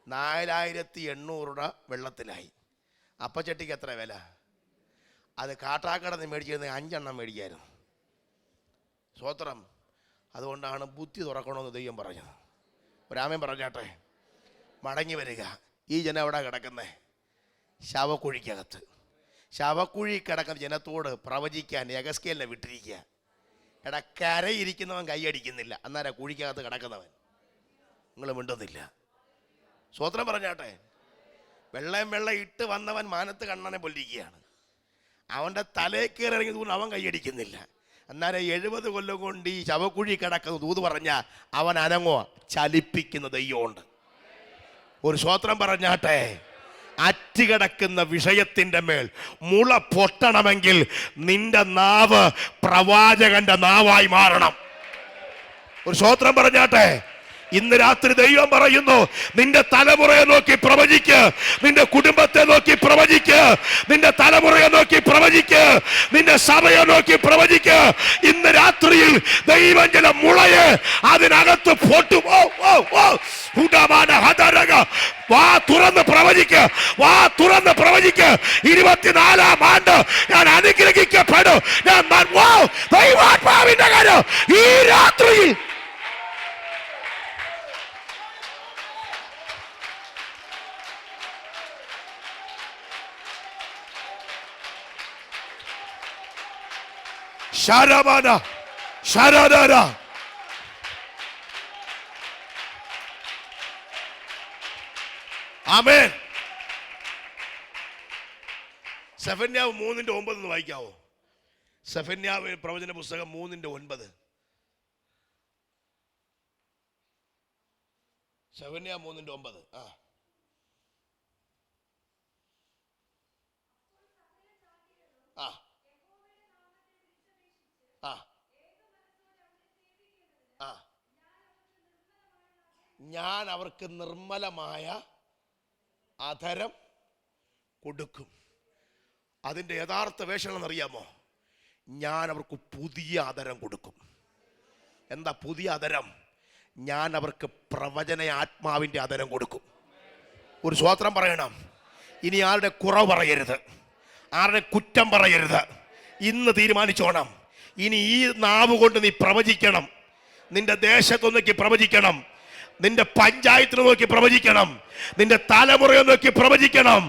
4800 രൂപ വെള്ളത്തിലായി. അപ്പച്ചട്ടിക്ക് എത്ര വില? അത് കാട്ടാക്കടന്ന് മേടിച്ചിരുന്ന 5 എണ്ണം മേടിക്കായിരുന്നു. സ്തോത്രം. അതുകൊണ്ടാണ് ബുദ്ധി തുറക്കണമെന്ന് ദൈവം പറഞ്ഞത്. ഒരാമൻ പറഞ്ഞാട്ടെ. മടങ്ങി വരിക. ഈ ജനം എവിടെ കിടക്കുന്നേ? ശവക്കുഴിക്കകത്ത്. ശവക്കുഴി കിടക്കുന്ന ജനത്തോട് പ്രവചിക്കാൻ യെഹെസ്കേലിനെ വിട്ടിരിക്കുക. എടാ, കരയിരിക്കുന്നവൻ കൈയടിക്കുന്നില്ല, അന്നേരം കുഴിക്കകത്ത് കിടക്കുന്നവൻ നിങ്ങൾ മിണ്ടുന്നില്ല. സ്തോത്രം പറഞ്ഞാട്ടെ. വെള്ളം ഇട്ട് വന്നവൻ മാനത്ത് കണ്ണനെ പൊല്ലിക്കുകയാണ്. അവൻ്റെ തലയിൽ കയറി ഇറങ്ങി തൂന്ന് അവൻ കൈയടിക്കുന്നില്ല. അന്നേരം 70 കൊല്ലം കൊണ്ട് ഈ ശവക്കുഴി കിടക്കുന്ന ദൂത് പറഞ്ഞ അവൻ അനങ്ങോ? ചലിപ്പിക്കുന്ന ദൈവമുണ്ട്. ഒരു സ്തോത്രം പറഞ്ഞാട്ടെ. അറ്റുകിടക്കുന്ന വിഷയത്തിൻ്റെ മേൽ മുള പൊട്ടണമെങ്കിൽ നിന്റെ നാവ് പ്രവാചകന്റെ നാവായി മാറണം. ഒരു സ്തോത്രം പറഞ്ഞാട്ടെ. ഇന്ന് രാത്രി ദൈവം പറയുന്നു, നിന്റെ തലമുറയെ നോക്കി പ്രവചിക്ക്, നിന്റെ കുടുംബത്തെ നോക്കി പ്രവചിക്ക്, നിന്റെ തലമുറയെ നോക്കി പ്രവചിക്ക്, നിന്റെ സഭയെ നോക്കി പ്രവചിക്ക്. ഇന്ന് രാത്രിയിൽ ദൈവം ചില മുളയെ അതിനകത്ത് വാ തുറന്ന് പ്രവചിക്ക്, വാ തുറന്ന് പ്രവചിക്ക്. 24-ാം ആണ്ട് ഞാൻ അനുഗ്രഹിക്കപ്പെടും. ഞാൻ ദൈവാത്മാവിന്റെ കാര്യം ഈ രാത്രിയിൽ ശരമന ശരദര. ആമേൻ. സെഫന്യാവ് 3:9 വായിക്കാവോ? സെഫന്യാവ് പ്രവചന പുസ്തകം 3:9. സെഫന്യാവ് 3:9. ഞാൻ അവർക്ക് നിർമ്മലമായ അധരം കൊടുക്കും. അതിൻ്റെ യഥാർത്ഥ വേഷം എന്നറിയാമോ? ഞാൻ അവർക്ക് പുതിയ അധരം കൊടുക്കും. എന്താ പുതിയ അധരം? ഞാൻ അവർക്ക് പ്രവചന ആത്മാവിൻ്റെ അധരം കൊടുക്കും. ഒരു സ്വോത്രം പറയണം. ഇനി ആരുടെ കുറവ് പറയരുത്, ആരുടെ കുറ്റം പറയരുത്. ഇന്ന് തീരുമാനിച്ചോണം, ഇനി ഈ നാവ് കൊണ്ട് നീ പ്രവചിക്കണം. നിന്റെ ദേശത്ത് നോക്കി പ്രവചിക്കണം, നിന്റെ പഞ്ചായത്തിനെ നോക്കി പ്രവചിക്കണം, നിന്റെ തലമുറയെ നോക്കി പ്രവചിക്കണം.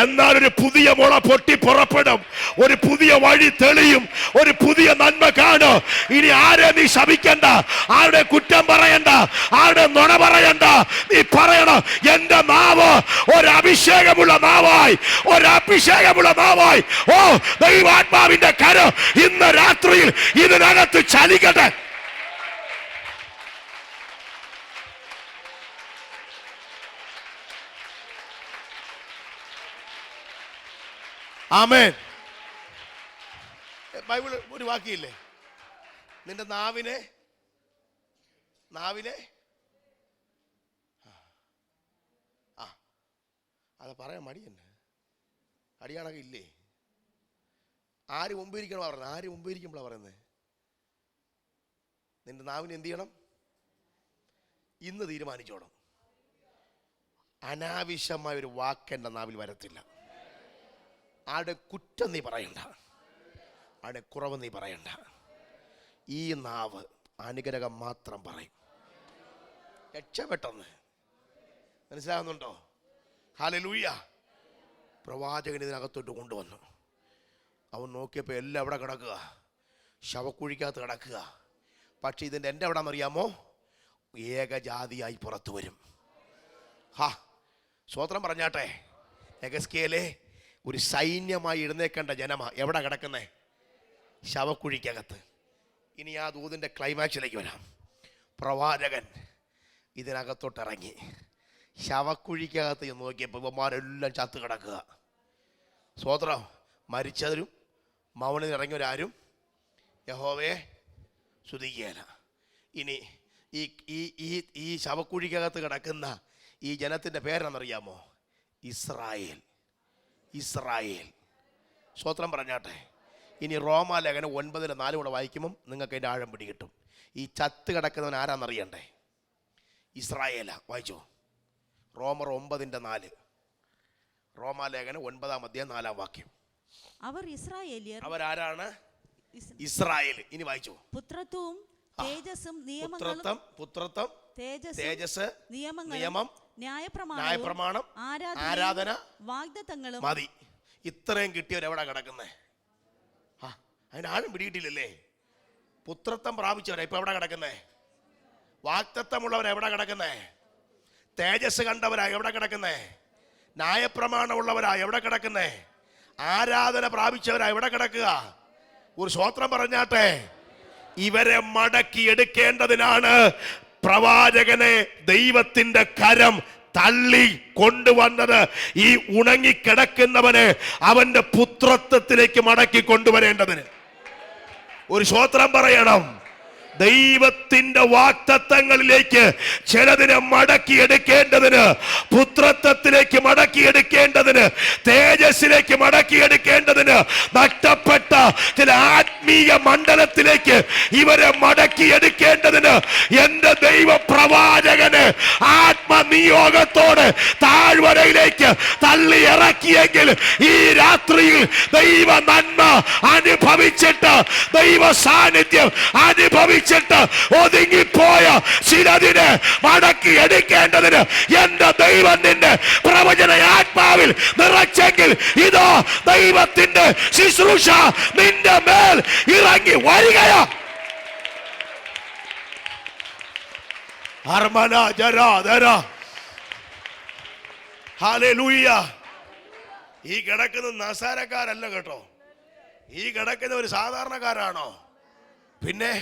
എന്നാൽ ഒരു പുതിയ മുള പൊട്ടി പുറപ്പെടും, ഒരു പുതിയ വഴി തെളിയും, ഒരു പുതിയ നന്മ കാണും. ഇനി ആരെ നീ ശപിക്കണ്ട, ആരുടെ കുറ്റം പറയണ്ട, ആരുടെ നുണ പറയണ്ട. നീ പറയണം, എന്റെ നാവ് ഒരഭിഷേകമുള്ള നാവായി, ഒരഭിഷേകമുള്ള നാവായി. ഓ, ദൈവാത്മാവിന്റെ കരം ഇന്ന് രാത്രിയിൽ ഇതിനകത്ത് ചലിക്കട്ടെ. ആമേൻ. ബൈബിൾ ഒരു വാക്കിയില്ലേ, നിന്റെ നാവിനെ അത് പറയാൻ മടി തന്നെ, അടിയാണൊക്കെ ഇല്ലേ? ആര് മുമ്പിരിക്കണം പറഞ്ഞത്? ആര് മുമ്പിരിക്കുമ്പോഴാണ് പറയുന്നത്? നിന്റെ നാവിനെ എന്ത് ചെയ്യണം? ഇന്ന് തീരുമാനിച്ചോണം, അനാവശ്യമായ ഒരു വാക്ക് എൻ്റെ നാവിൽ വരത്തില്ല. ആരുടെ കുറ്റം നീ പറയണ്ട, ആരുടെ കുറവ് നീ പറയണ്ട. ഈ നാവ് അനുഗ്രഹം മാത്രം പറയും. രക്ഷപ്പെട്ടെന്ന് മനസ്സിലാകുന്നുണ്ടോ? ഹല്ലേലൂയ. പ്രവാചകൻ ഇതിനകത്തോട്ട് കൊണ്ടുവന്നു. അവൻ നോക്കിയപ്പോൾ എല്ലാം എവിടെ കിടക്കുക? ശവക്കുഴിക്കകത്ത് കിടക്കുക. പക്ഷെ ഇതിൻ്റെ എൻ്റെ എവിടെയെന്നറിയാമോ? ഏകജാതിയായി പുറത്തു വരും. സ്വോത്രം പറഞ്ഞാട്ടെ. എഗസ്കേലേ ഒരു സൈന്യമായി എഴുന്നേക്കേണ്ട ജനമാ എവിടെ കിടക്കുന്നേ? ശവക്കുഴിക്കകത്ത്. ഇനി ആ ദൂതിൻ്റെ ക്ലൈമാക്സിലേക്ക് വരാം. പ്രവാചകൻ ഇതിനകത്തോട്ടിറങ്ങി ശവക്കുഴിക്കകത്ത് നോക്കിയപ്പോൾ ഇവന്മാരെല്ലാം ചത്ത് കിടക്കുക. സ്വോത്രം. മരിച്ചവരും മൗനം ഇറങ്ങിയവരാരും യഹോവയെ സ്തുതിക്കുകയില്ല. ഇനി ഈ ശവക്കുഴിക്കകത്ത് കിടക്കുന്ന ഈ ജനത്തിൻ്റെ പേരെന്നറിയാമോ? ഇസ്രായേൽ. ഇസ്രായേൽ. സ്വോത്രം പറഞ്ഞാട്ടെ. ഇനി റോമാലേഖനം 9:4 കൂടെ വായിക്കുമ്പം നിങ്ങൾക്ക് അതിൻ്റെ ആഴം പിടികിട്ടും. ഈ ചത്ത് കിടക്കുന്നവൻ ആരാന്നറിയണ്ടേ? ഇസ്രായേലാ. വായിച്ചോ. റോമർ 9:4. റോമാലേഖനം 9:4 അവർ ഇസ്രായേലിയർ. അവരാരാണ്? ഇസ്രായേൽ. ഇനി വായിച്ചോ. പുത്രത്വവും തേജസ്സും നിയമങ്ങളും, പുത്രത്വം തേജസ് നിയമം ന്യായപ്രമാണം ആരാധന വാഗ്ദത്തങ്ങളും മതി. ഇത്രയും കിട്ടിയവരെവിടെ കിടക്കുന്നേ? അതിന് ആരും പിടിയിട്ടില്ലല്ലേ? പുത്രത്വം പ്രാപിച്ചവരെ ഇപ്പൊ എവിടെ കിടക്കുന്നേ? വാഗ്ദത്തമുള്ളവരെ എവിടെ കിടക്കുന്നേ? തേജസ് കണ്ടവരാ എവിടെ കിടക്കുന്നേ? ന്യായപ്രമാണമുള്ളവരാ എവിടെ കിടക്കുന്നേ? ആരാധന പ്രാപിച്ചവരാ എവിടെ കിടക്കുക? ഒരു സ്വോത്രം പറഞ്ഞാട്ടെ. ഇവരെ മടക്കി എടുക്കേണ്ടതിനാണ് പ്രവാചകനെ ദൈവത്തിന്റെ കരം തള്ളി കൊണ്ടുവന്നത്. ഈ ഉണങ്ങിക്കിടക്കുന്നവനെ അവന്റെ പുത്രത്വത്തിലേക്ക് മടക്കി കൊണ്ടുവരേണ്ടതിന്. ഒരു സ്വോത്രം പറയണം. ദൈവത്തിന്റെ വാഗ്ദത്തങ്ങളിലേക്ക് ചിലതിനെ മടക്കിയെടുക്കേണ്ടതിന്, പുത്രത്വത്തിലേക്ക് മടക്കിയെടുക്കേണ്ടതിന്, തേജസ്സിലേക്ക് മടക്കിയെടുക്കേണ്ടതിന്, നഷ്ടപ്പെട്ട ചില ആത്മീയ മണ്ഡലത്തിലേക്ക് ഇവരെ മടക്കിയെടുക്കേണ്ടതിന് എന്റെ ദൈവ പ്രവാചകന് ആത്മനിയോഗത്തോടെ താഴ്വരയിലേക്ക് തള്ളി ഇറക്കിയെങ്കിൽ ഈ രാത്രിയിൽ ദൈവ നന്മ അനുഭവിച്ചിട്ട്, ദൈവ സാന്നിധ്യം അനുഭവിച്ചിട്ട് ഒതുങ്ങിപ്പോയ ചിലതിനെ മടക്കി എടുക്കേണ്ടതിന് എന്റെ ദൈവം നിന്റെ പ്രവചന ആത്മാവിൽ നിറച്ചെങ്കിൽ ഇതോ ദൈവത്തിന്റെ ശുശ്രൂഷ നിന്റെ മേൽ ഇറങ്ങി വരികയോ. ഹല്ലേലൂയ. ഈ കിടക്കുന്ന നസാരക്കാരല്ല കേട്ടോ. ഈ കിടക്കുന്ന ഒരു സാധാരണക്കാരാണോ? പിന്നെ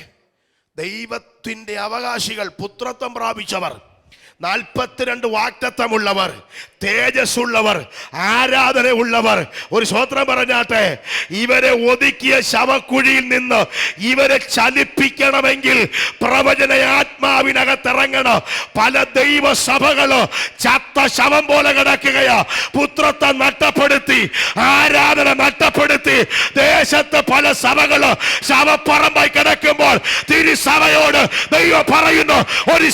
ദൈവത്തിന്റെ അവകാശികൾ, പുത്രത്വം പ്രാപിച്ചവർ, 42 വാഗ്ദത്തമുള്ളവർ, തേജസ്സുള്ളവർ, ആരാധന ഉള്ളവർ. ഒരു സ്വത്രം പറഞ്ഞാട്ടെ. ഇവരെ ഒതുക്കിയ ശവക്കുഴിയിൽ നിന്ന് ഇവരെ ചലിപ്പിക്കണമെങ്കിൽ പ്രവചന ആത്മാവിനകത്തിറങ്ങണം. പല ദൈവസഭകളോ ചത്ത ശവം പോലെ കിടക്കുകയാ. പുത്രത്വം നഷ്ടപ്പെടുത്തി, ആരാധന നഷ്ടപ്പെടുത്തി. ദേശത്ത് പല സഭകളോ ശവപ്പറമ്പായി കിടക്കുമ്പോൾ തിരുസഭയോട് ദൈവം പറയുന്നു, ഒരു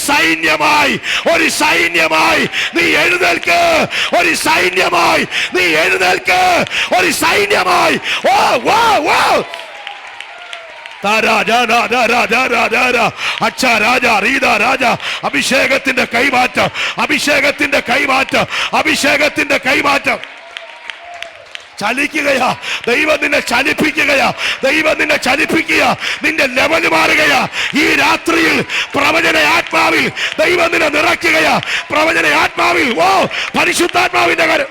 സൈന്യമായി നീ എഴുന്നേൽക്ക്. ഒരു സൈന്യമായി നീ എഴുന്നേൽക്ക്. ഒരു സൈന്യമായി. ഓ വാ വാ അഭിഷേകത്തിന്റെ കൈമാറ്റം, അഭിഷേകത്തിന്റെ കൈമാറ്റം, അഭിഷേകത്തിന്റെ കൈമാറ്റം. ചലിക്കുകയാ. ദൈവം നിന്നെ ചലിപ്പിക്കുകയാ. ദൈവം നിന്നെ ചലിപ്പിക്കുക. നിന്റെ ലെവൽ മാറുകയാ. ഈ രാത്രിയിൽ പ്രവചന ആത്മാവിൽ ദൈവം നിന്നെ നിറയ്ക്കുകയാ. പ്രവചന ആത്മാവിൽ. ഓ പരിശുദ്ധാത്മാവിന്റെ കാര്യം.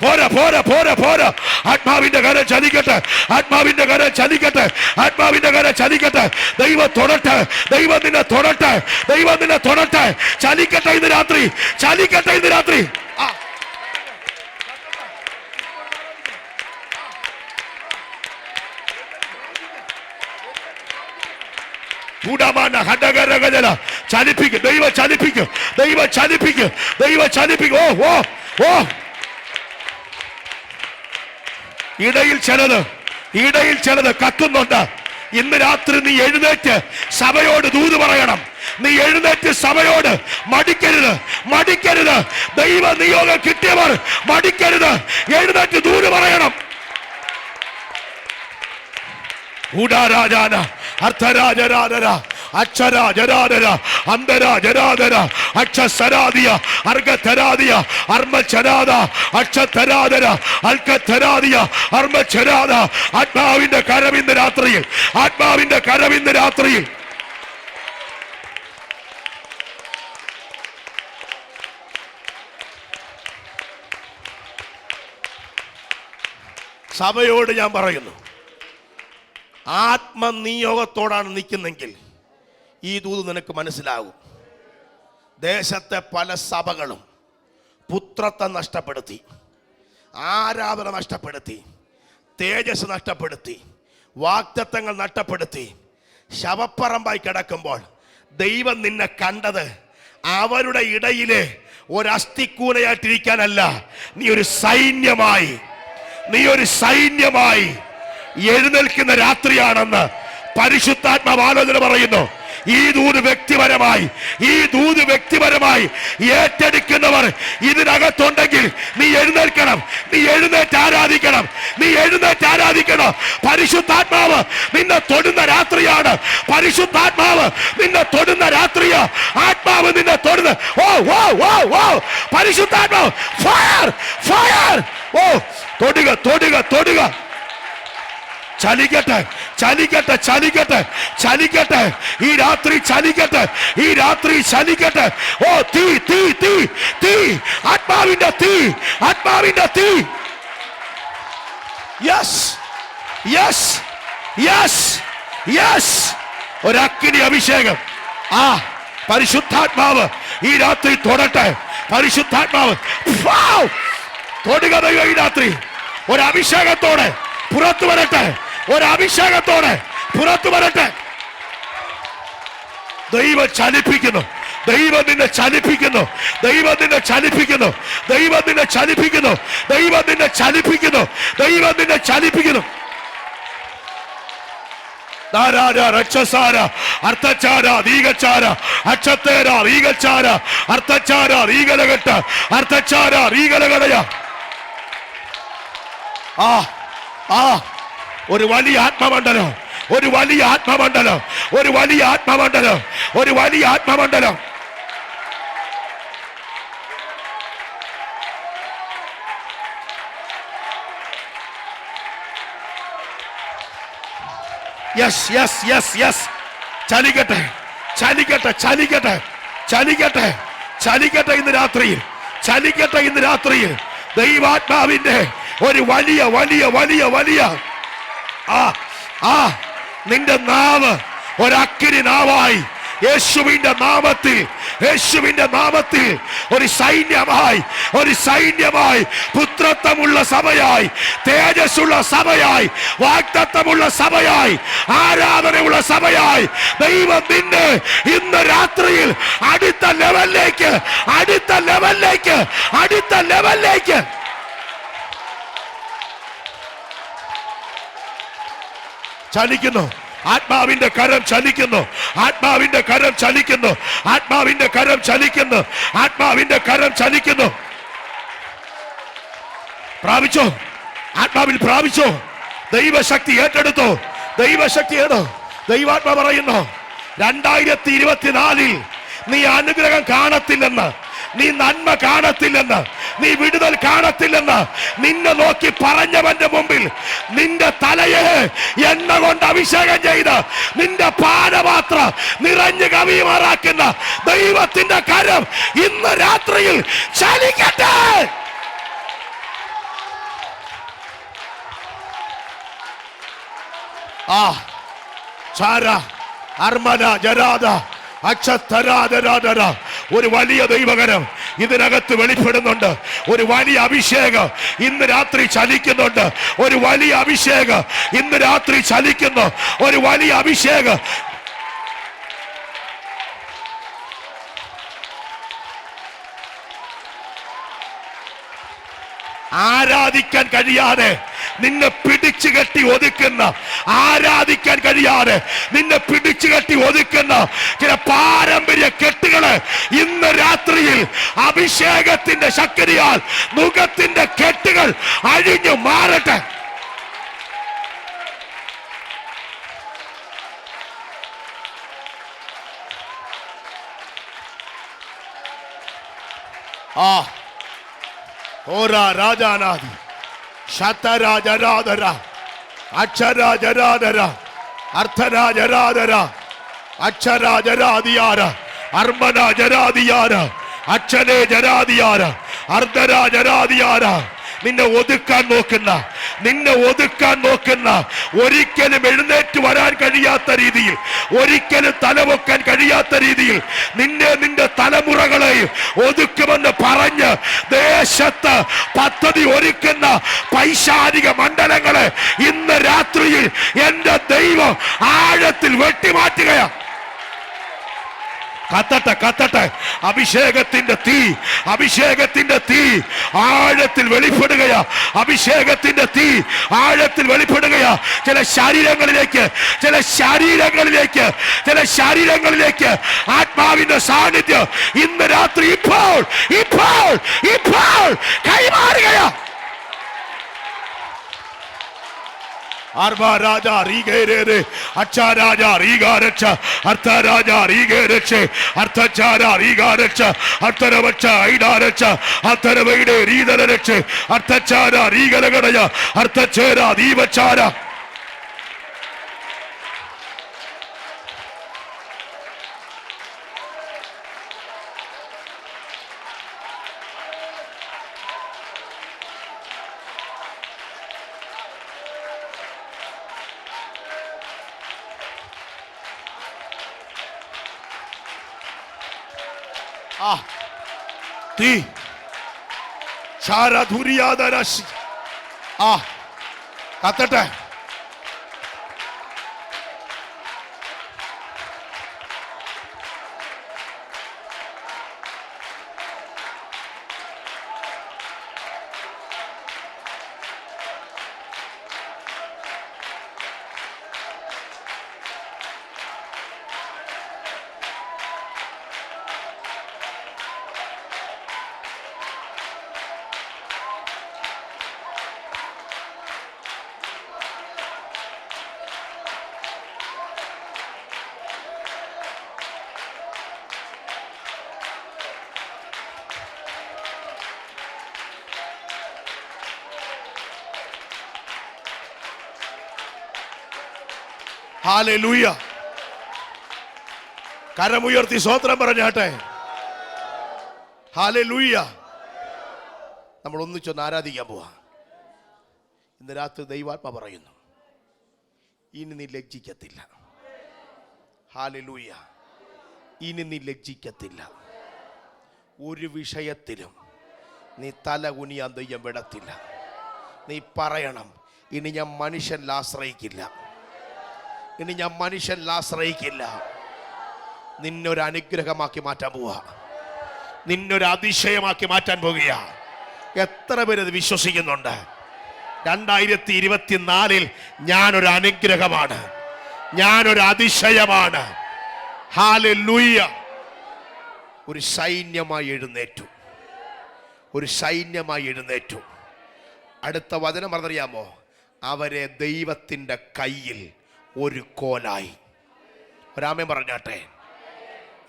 പോരാ പോരാ പോരാ പോരാ. ആത്മാവിന്റെ കരം ചലിക്കട്ടെ. ആത്മാവിന്റെ കരം ചലിക്കട്ടെ. ആത്മാവിന്റെ കരം ചലിക്കട്ടെ. ദൈവം തൊടട്ടെ. ദൈവം നിന്നെ തൊടട്ടെ. ദൈവം നിന്നെ തൊടട്ടെ. ചലിക്കട്ടെ ഇന്ന് രാത്രി. ചലിക്കട്ടെ ഇന്ന് രാത്രി. ചലിപ്പിക്കും. ദൈവം ചലിപ്പിക്കും. ദൈവം ചലിപ്പിക്കും. ദൈവം ചലിപ്പിക്കും. ഓ ഓ ഓ ഇടയിൽ ചിലത് കത്തുന്നുണ്ട്. ഇന്ന് രാത്രി നീ എഴുന്നേറ്റ് സഭയോട് ദൂത് പറയണം. നീ എഴുന്നേറ്റ് സഭയോട് മടിക്കരുത്. ദൈവ നിയോഗം കിട്ടിയവർ മടിക്കരുത്. എഴുന്നേറ്റ് ദൂത് പറയണം. ഊടാരാജാന അർത്ഥരാജരാധര അക്ഷരാജരാധര അന്തരാജരാധര അക്ഷസരാദിയ അർഗധരാദിയ അർമ്മചരാദ അക്ഷധരാധര അൽക്കധരാദിയ അർമ്മചരാദ. ആത്മാവിന്റെ കരവിന്ന് രാത്രിയിൽ, ആത്മാവിന്റെ കരവിന്ന് രാത്രിയിൽ. സഭയോട് ഞാൻ പറയുന്നു, ആത്മനിയോഗത്തോടാണ് നിൽക്കുന്നെങ്കിൽ ഈ ദൂത് നിനക്ക് മനസ്സിലാകും. ദേശത്തെ പല സഭകളും പുത്രത്വം നഷ്ടപ്പെടുത്തി, ആരാധന നഷ്ടപ്പെടുത്തി, തേജസ് നഷ്ടപ്പെടുത്തി, വാഗ്ദത്തങ്ങൾ നഷ്ടപ്പെടുത്തി, ശവപ്പറമ്പായി കിടക്കുമ്പോൾ ദൈവം നിന്നെ കണ്ടത് അവരുടെ ഇടയിലെ ഒരസ്ഥിക്കൂനയായിട്ടിരിക്കാനല്ല, നീ ഒരു സൈന്യമായി എഴുന്നേൽക്കുന്ന രാത്രിയാണെന്ന് പരിശുദ്ധാത്മാവ് ആലോചന പറയുന്നു. ഈ ദൂത് വ്യക്തിപരമായി ഏറ്റെടുക്കുന്നവർ ഇതിനകത്തുണ്ടെങ്കിൽ നീ എഴുന്നേൽക്കണം. നീ എഴുന്നേറ്റ് ആരാധിക്കണം. പരിശുദ്ധാത്മാവ് നിന്നെ തൊടുന്ന രാത്രിയാണ്. പരിശുദ്ധാത്മാവ് നിന്നെ തൊടുന്ന രാത്രിയാ. ആത്മാവ് നിന്നെ തൊടുന്ന. ഓ ഓ ഓ ഓ പരിശുദ്ധാത്മാവ് ഫയർ. ഓ തൊടുക. ചലിക്കട്ടെ. ഈ രാത്രി ചലിക്കട്ടെ. ഓ തീ ആത്മാവിന്റെ തീ. യെസ് ഒരഗ്നി അഭിഷേകം. പരിശുദ്ധാത്മാവ് ഈ രാത്രി തൊടട്ടെ. പരിശുദ്ധാത്മാവ് തൊടുക. ദൈവം ഈ രാത്രി ഒരഭിഷേകത്തോടെ പുറത്തു വരട്ടെ. ദൈവം ചലിപ്പിക്കുന്നു. ദൈവം നിന്നെ ചലിപ്പിക്കുന്നു. രക്ഷസാര അർത്ഥച്ചാര റീകച്ചാര അക്ഷത്തേര റീകച്ചാര അർത്ഥച്ചാര റീകലകെട്ട അർത്ഥച്ചാര റീകലകടയ. ഒരു വലിയ ആത്മമണ്ഡലം. യെസ് ചലിക്കട്ടെ ഇന്ന് രാത്രിയിൽ ദൈവാത്മാവിന്റെ ഒരു വലിയ നിന്റെ നാവ് ഒരഗ്നി നാവായി യേശുവിന്റെ നാമത്തിൽ, യേശുവിന്റെ നാമത്തിൽ ഒരു സൈന്യമായി പുത്രത്വമുള്ള സഭയായി, തേജസ്സുള്ള സഭയായി, വാഗ്ദത്തമുള്ള സഭയായി, ആരാധനയുള്ള സഭയായി ദൈവം നിന്നെ ഇന്ന് രാത്രിയിൽ അടുത്ത ലെവലിലേക്ക് ചലിക്കുന്നു. ആത്മാവിന്റെ കരം ചലിക്കുന്നു, ആത്മാവിന്റെ കരം ചലിക്കുന്നു, ആത്മാവിന്റെ കരം ചലിക്കുന്നു, ആത്മാവിന്റെ കരം ചലിക്കുന്നു. പ്രാപിച്ചോ, ആത്മാവിൽ പ്രാപിച്ചോ, ദൈവശക്തി ഏറ്റെടുത്തോ, ദൈവശക്തിയാണ്. ദൈവാത്മാ പറയുന്നു 2024 നീ അനുഗ്രഹം കാണത്തില്ലെന്ന്, നീ നന്മ കാണത്തില്ലെന്ന്, നീ വിടുതൽ കാണത്തില്ലെന്ന് നിന്നെ നോക്കി പറഞ്ഞവന്റെ മുമ്പിൽ നിന്റെ തലയെ എണ്ണ കൊണ്ട് അഭിഷേകം ചെയ്ത് നിന്റെ പാനപാത്ര നിറഞ്ഞു കവിയുമാറാക്കുന്ന ദൈവത്തിന്റെ കരം ഇന്ന് രാത്രിയിൽ ചലിക്കട്ടെ. ഒരു വലിയ ദൈവകരം ഇതിനകത്ത് വെളിപ്പെടുന്നുണ്ട്. ഒരു വലിയ അഭിഷേകം ഇന്ന് രാത്രി ചലിക്കുന്നുണ്ട്. ഒരു വലിയ അഭിഷേകം ഇന്ന് രാത്രി ചലിക്കുന്നു. ഒരു വലിയ അഭിഷേകം. ആരാധിക്കാൻ കഴിയാതെ നിന്നെ പിടിച്ചു കെട്ടി ഒതുക്കുന്ന, ആരാധിക്കാൻ കഴിയാതെ നിന്നെ പിടിച്ചു കെട്ടി ഒതുക്കുന്ന ചില പാരമ്പര്യ കെട്ടുകള് ഇന്ന് രാത്രിയിൽ അഭിഷേകത്തിന്റെ ശക്തിയാൽ മുഖത്തിന്റെ കെട്ടുകൾ അഴിഞ്ഞു മാറട്ടെ. ഓരാ രാജാനാദി ശതരാജരാധര അക്ഷരാജരാധര അർത്ഥരാജരാധര അക്ഷരാജരാധിയാര അർമ്മനാജരാധിയാര അക്ഷരേ ജരാധിയാര അർദ്ധരാജരാധിയാര. നിന്നെ ഒതുക്കാൻ നോക്കുന്ന ഒരിക്കലും എഴുന്നേറ്റ് വരാൻ കഴിയാത്ത രീതിയിൽ, ഒരിക്കലും തലവെക്കാൻ കഴിയാത്ത രീതിയിൽ നിന്റെ തലമുറകളെയും ഒതുക്കുമെന്ന് പറഞ്ഞ് ദേശത്ത് പദ്ധതി ഒരുക്കുന്ന പൈശാചിക മണ്ഡലങ്ങളെ ഇന്ന് രാത്രിയിൽ എന്റെ ദൈവം ആഴത്തിൽ വെട്ടിമാറ്റുകയാണ്. കത്തട്ടെ. അഭിഷേകത്തിന്റെ തീ ആഴത്തിൽ വെളിപ്പെടുകയാ. അഭിഷേകത്തിന്റെ തീ ആഴത്തിൽ വെളിപ്പെടുകയാ. ചില ശരീരങ്ങളിലേക്ക് ആത്മാവിന്റെ സാന്നിധ്യം ഇന്ന് രാത്രി ഇപ്പോൾ കൈമാറുകയാ. Arba Raja Rigere, Acha Raja Rigarecha, Artha Raja Rigereche, Artha Chara Rigarecha, Artharavacha Idarecha, Artharavide Ridareche, Artha Chara Rigaragaya, Artha Chera Divachara. തീ ശാരധുരിയാദരശി കത്തട്ടെ. ഹല്ലേലൂയ. കരമുയർത്തി സ്തോത്രം പറഞ്ഞാട്ടെ. ഹല്ലേലൂയ. നമ്മൾ ഒന്നിച്ചൊന്ന് ആരാധിക്കാൻ പോവാ. ഇന്ന് രാത്രി ദൈവാത്മ പറയുന്നു, ഇനി നീ ലജ്ജിക്കത്തില്ല. ഹല്ലേലൂയ. ഇനി നീ ലജ്ജിക്കത്തില്ല. ഒരു വിഷയത്തിലും നീ തല കുനിയാൻ ദൈവം വിടത്തില്ല. നീ പറയണം, ഇനി ഞാൻ മനുഷ്യനിൽ ആശ്രയിക്കില്ല, ഇനി ഞാൻ മനുഷ്യനിൽ ആശ്രയിക്കില്ല. നിന്നൊരു അനുഗ്രഹമാക്കി മാറ്റാൻ പോവുക, നിന്നൊരു അതിശയമാക്കി മാറ്റാൻ പോകുക. എത്ര പേരത് വിശ്വസിക്കുന്നുണ്ട്? 2024 ഞാനൊരു അനുഗ്രഹമാണ്, ഞാനൊരു അതിശയമാണ്. ഹല്ലേലൂയ. ഒരു സൈന്യമായി എഴുന്നേറ്റു, ഒരു സൈന്യമായി എഴുന്നേറ്റു. അടുത്ത വചനം പറഞ്ഞറിയാമോ? അവരെ ദൈവത്തിൻ്റെ കയ്യിൽ ഒരു കോലായി. ഒരാമേൻ പറഞ്ഞാട്ടെ.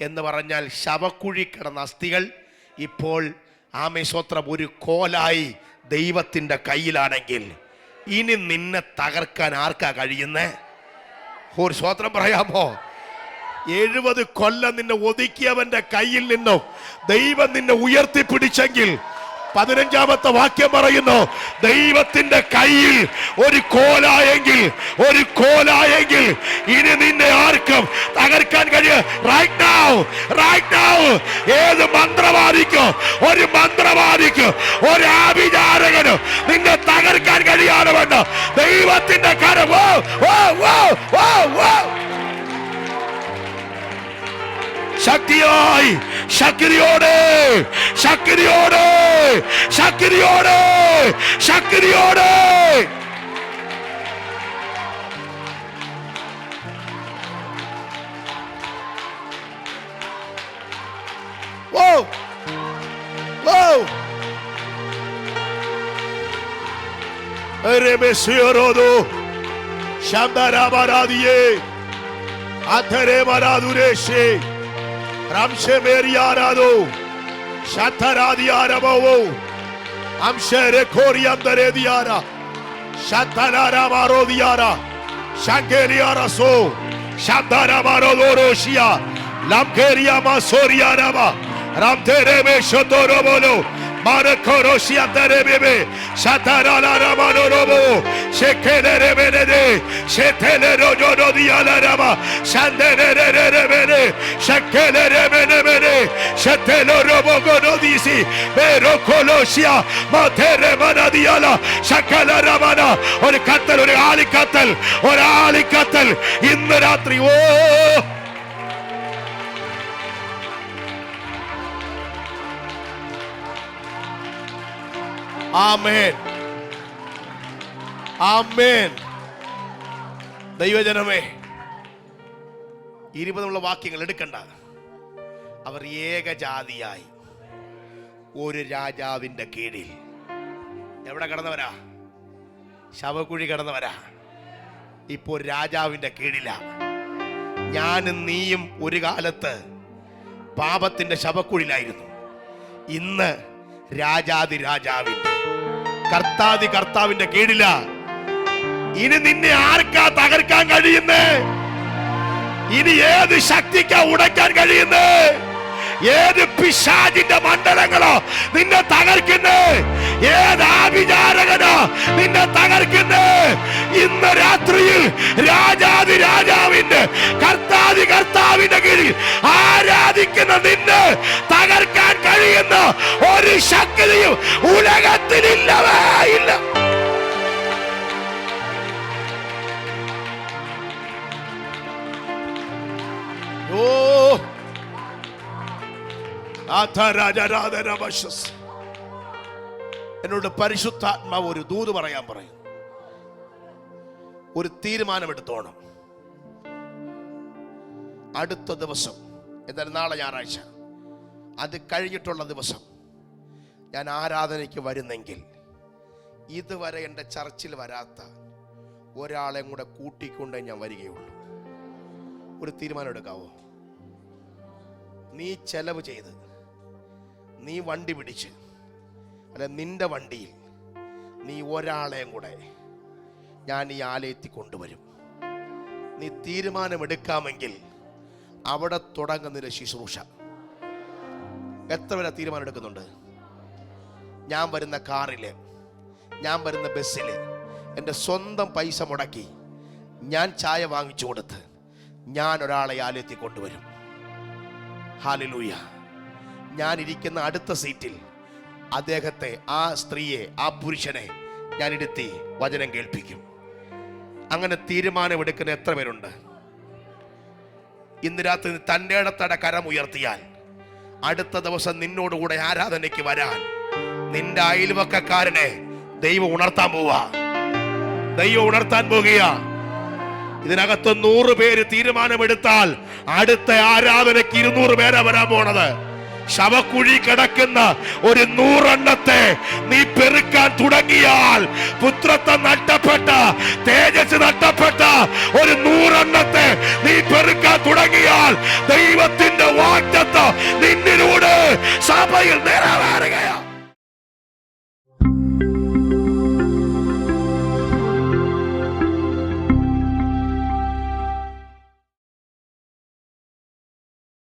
എന്ന് പറഞ്ഞാൽ ശവക്കുഴി കിടന്ന അസ്ഥികൾ ഇപ്പോൾ ആമേ സ്വത്രം ഒരു കോലായി ദൈവത്തിൻ്റെ കയ്യിലാണെങ്കിൽ ഇനി നിന്നെ തകർക്കാൻ ആർക്കാ കഴിയുന്നേ? ഒരു സ്വത്രം പറയാമോ? 70 കൊല്ലം നിന്നെ ഒതുക്കിയവന്റെ കയ്യിൽ നിന്നും ദൈവം നിന്നെ ഉയർത്തിപ്പിടിച്ചെങ്കിൽ 15ാമത്തെ വാക്യം പറയുന്നു, ദൈവത്തിന്റെ കയ്യിൽ ഒരു കോലായെങ്കിൽ, ഒരു കോലായെങ്കിൽ ഇനി നിന്നെ ആർക്കും തകർക്കാൻ കഴിയും. Right now, right now. ഏത് മന്ത്രവാദിക്കോ, ഒരു മന്ത്രവാദിക്കോ, ഒരു ആഭിചാരകനോ നിന്നെ തകർക്കാൻ കഴിയാതെ വേണ്ട ദൈവത്തിന്റെ കരം. വോ വോ വോ വോ വോ. ശക്തിയായി, ശക്തിയോടെ, ശക്തിയോടെ, ശക്തിയോടെ, ശക്തിയോടെ. വോ വോ. എരേബെസിയോരോദോ ശബ്ദരാബാരാദിയേ അധരേ മരാദുരേശേ Ramshe Meriarado, Shataradiarabo, Amshere Coriandere Diara, Shatanara Marodiara, Shankeriara So, Shatara Marodorosia, Lamkeria Masoriaraba, Ramterebe Shotorobolo, Marakorosia Terebebe, Shatarala Manorobo, Shekerebede, Shetelero Dialaraba, Shanderebede, Shekerebede, Shetelo Robogodisi, Pero Colosia, Matere Manadiala, Shakala Ramana, or Katal or Ali Katal, or Ali Katal, in the Ratri. Oh! ആമേൻ, ആമേൻ. ദൈവജനമേ, 20 വാക്യങ്ങൾ എടുക്കണ്ട. അവർ ഏകജാതിയായി ഒരു രാജാവിന്റെ കീഴിൽ എവിടെ കിടന്നവരാ? ശവക്കുഴി കിടന്നവരാ. ഇപ്പോൾ രാജാവിന്റെ കീഴിലാ. ഞാനും നീയും ഒരു കാലത്ത് പാപത്തിന്റെ ശവക്കുഴിയിലായിരുന്നു. ഇന്ന് രാജാതി രാജാവിന്റെ, കർത്താതി കർത്താവിന്റെ കീഴിലാ. ഇനി നിന്നെ ആർക്കാ തകർക്കാൻ കഴിയുന്നേ? ഇനി ഏത് ശക്തിക്കാ ഉടയ്ക്കാൻ കഴിയുന്നേ? ഏത് പിശാചിന്റെ മണ്ഡലങ്ങളോ നിന്നെ തകർക്കുന്നേ? ഏത് ആഭിചാരകനോ നിന്നെ തകർക്കുന്നേ? ഇന്ന് രാത്രിയിൽ രാജാതി രാജാവിന്റെ, കർത്താതി കർത്താവിന്റെ കീഴിൽ ആരാധിക്കുന്ന നിന്നെ തകർക്കാൻ കഴിയുന്ന ഒരു ശക്തിയും ഉലകത്തിലില്ലവേ ഇല്ല. ഓ എന്നോട് പരിശുദ്ധാത്മാവ് ഒരു ദൂത് പറയാൻ പറയും. ഒരു തീരുമാനമെടുത്തോണം. അടുത്ത ദിവസം, എന്തായാലും നാളെ ഞായറാഴ്ച, അത് കഴിഞ്ഞിട്ടുള്ള ദിവസം ഞാൻ ആരാധനയ്ക്ക് വരുന്നെങ്കിൽ ഇതുവരെ എൻ്റെ ചർച്ചിൽ വരാത്ത ഒരാളെയും കൂടെ കൂട്ടിക്കൊണ്ടേ ഞാൻ വരികയുള്ളൂ. ഒരു തീരുമാനം എടുക്കാവോ? നീ ചെലവ് ചെയ്ത്, നീ വണ്ടി പിടിച്ച്, അല്ല നിന്റെ വണ്ടിയിൽ നീ ഒരാളെയും കൂടെ ഞാൻ ഈ ആലയത്തിൽ കൊണ്ടുവരും. നീ തീരുമാനമെടുക്കാമെങ്കിൽ അവിടെ തുടങ്ങുന്നൊരു ശുശ്രൂഷ. എത്ര പേരെ തീരുമാനം എടുക്കുന്നുണ്ട്? ഞാൻ വരുന്ന കാറില്, ഞാൻ വരുന്ന ബസ്സില് എൻ്റെ സ്വന്തം പൈസ മുടക്കി ഞാൻ ചായ വാങ്ങിച്ചു കൊടുത്ത് ഞാൻ ഒരാളെ ആലയത്തിൽ കൊണ്ടുവരും. ഹല്ലേലൂയ. ഞാൻ ഇരിക്കുന്ന അടുത്ത സീറ്റിൽ അദ്ദേഹത്തെ, ആ സ്ത്രീയെ, ആ പുരുഷനെ ഞാൻ ഇരുത്തി വചനം കേൾപ്പിക്കും. അങ്ങനെ തീരുമാനമെടുക്കുന്ന എത്ര പേരുണ്ട്? ഇന്ന് രാത്രി തൻ്റെ ഇടത്തട കരം ഉയർത്തിയാൽ അടുത്ത ദിവസം നിന്നോടുകൂടെ ആരാധനയ്ക്ക് വരാൻ നിന്റെ അയൽവക്കക്കാരനെ ദൈവം ഉണർത്താൻ പോവാ. ദൈവം ഉണർത്താൻ പോകുക. ഇതിനകത്ത് 100 പേര് തീരുമാനമെടുത്താൽ അടുത്ത ആരാധനയ്ക്ക് 200 പേരാ വരാൻ പോണത്. ശവക്കുഴി കിടക്കുന്ന ഒരു 100 എണ്ണത്തെ നീ പെറുക്കാൻ തുടങ്ങിയാൽ, പുത്രത്വം നഷ്ടപ്പെട്ട, തേജസ് നഷ്ടപ്പെട്ട ഒരു 100 എണ്ണത്തെ നീ പെറുക്കാൻ തുടങ്ങിയാൽ ദൈവത്തെ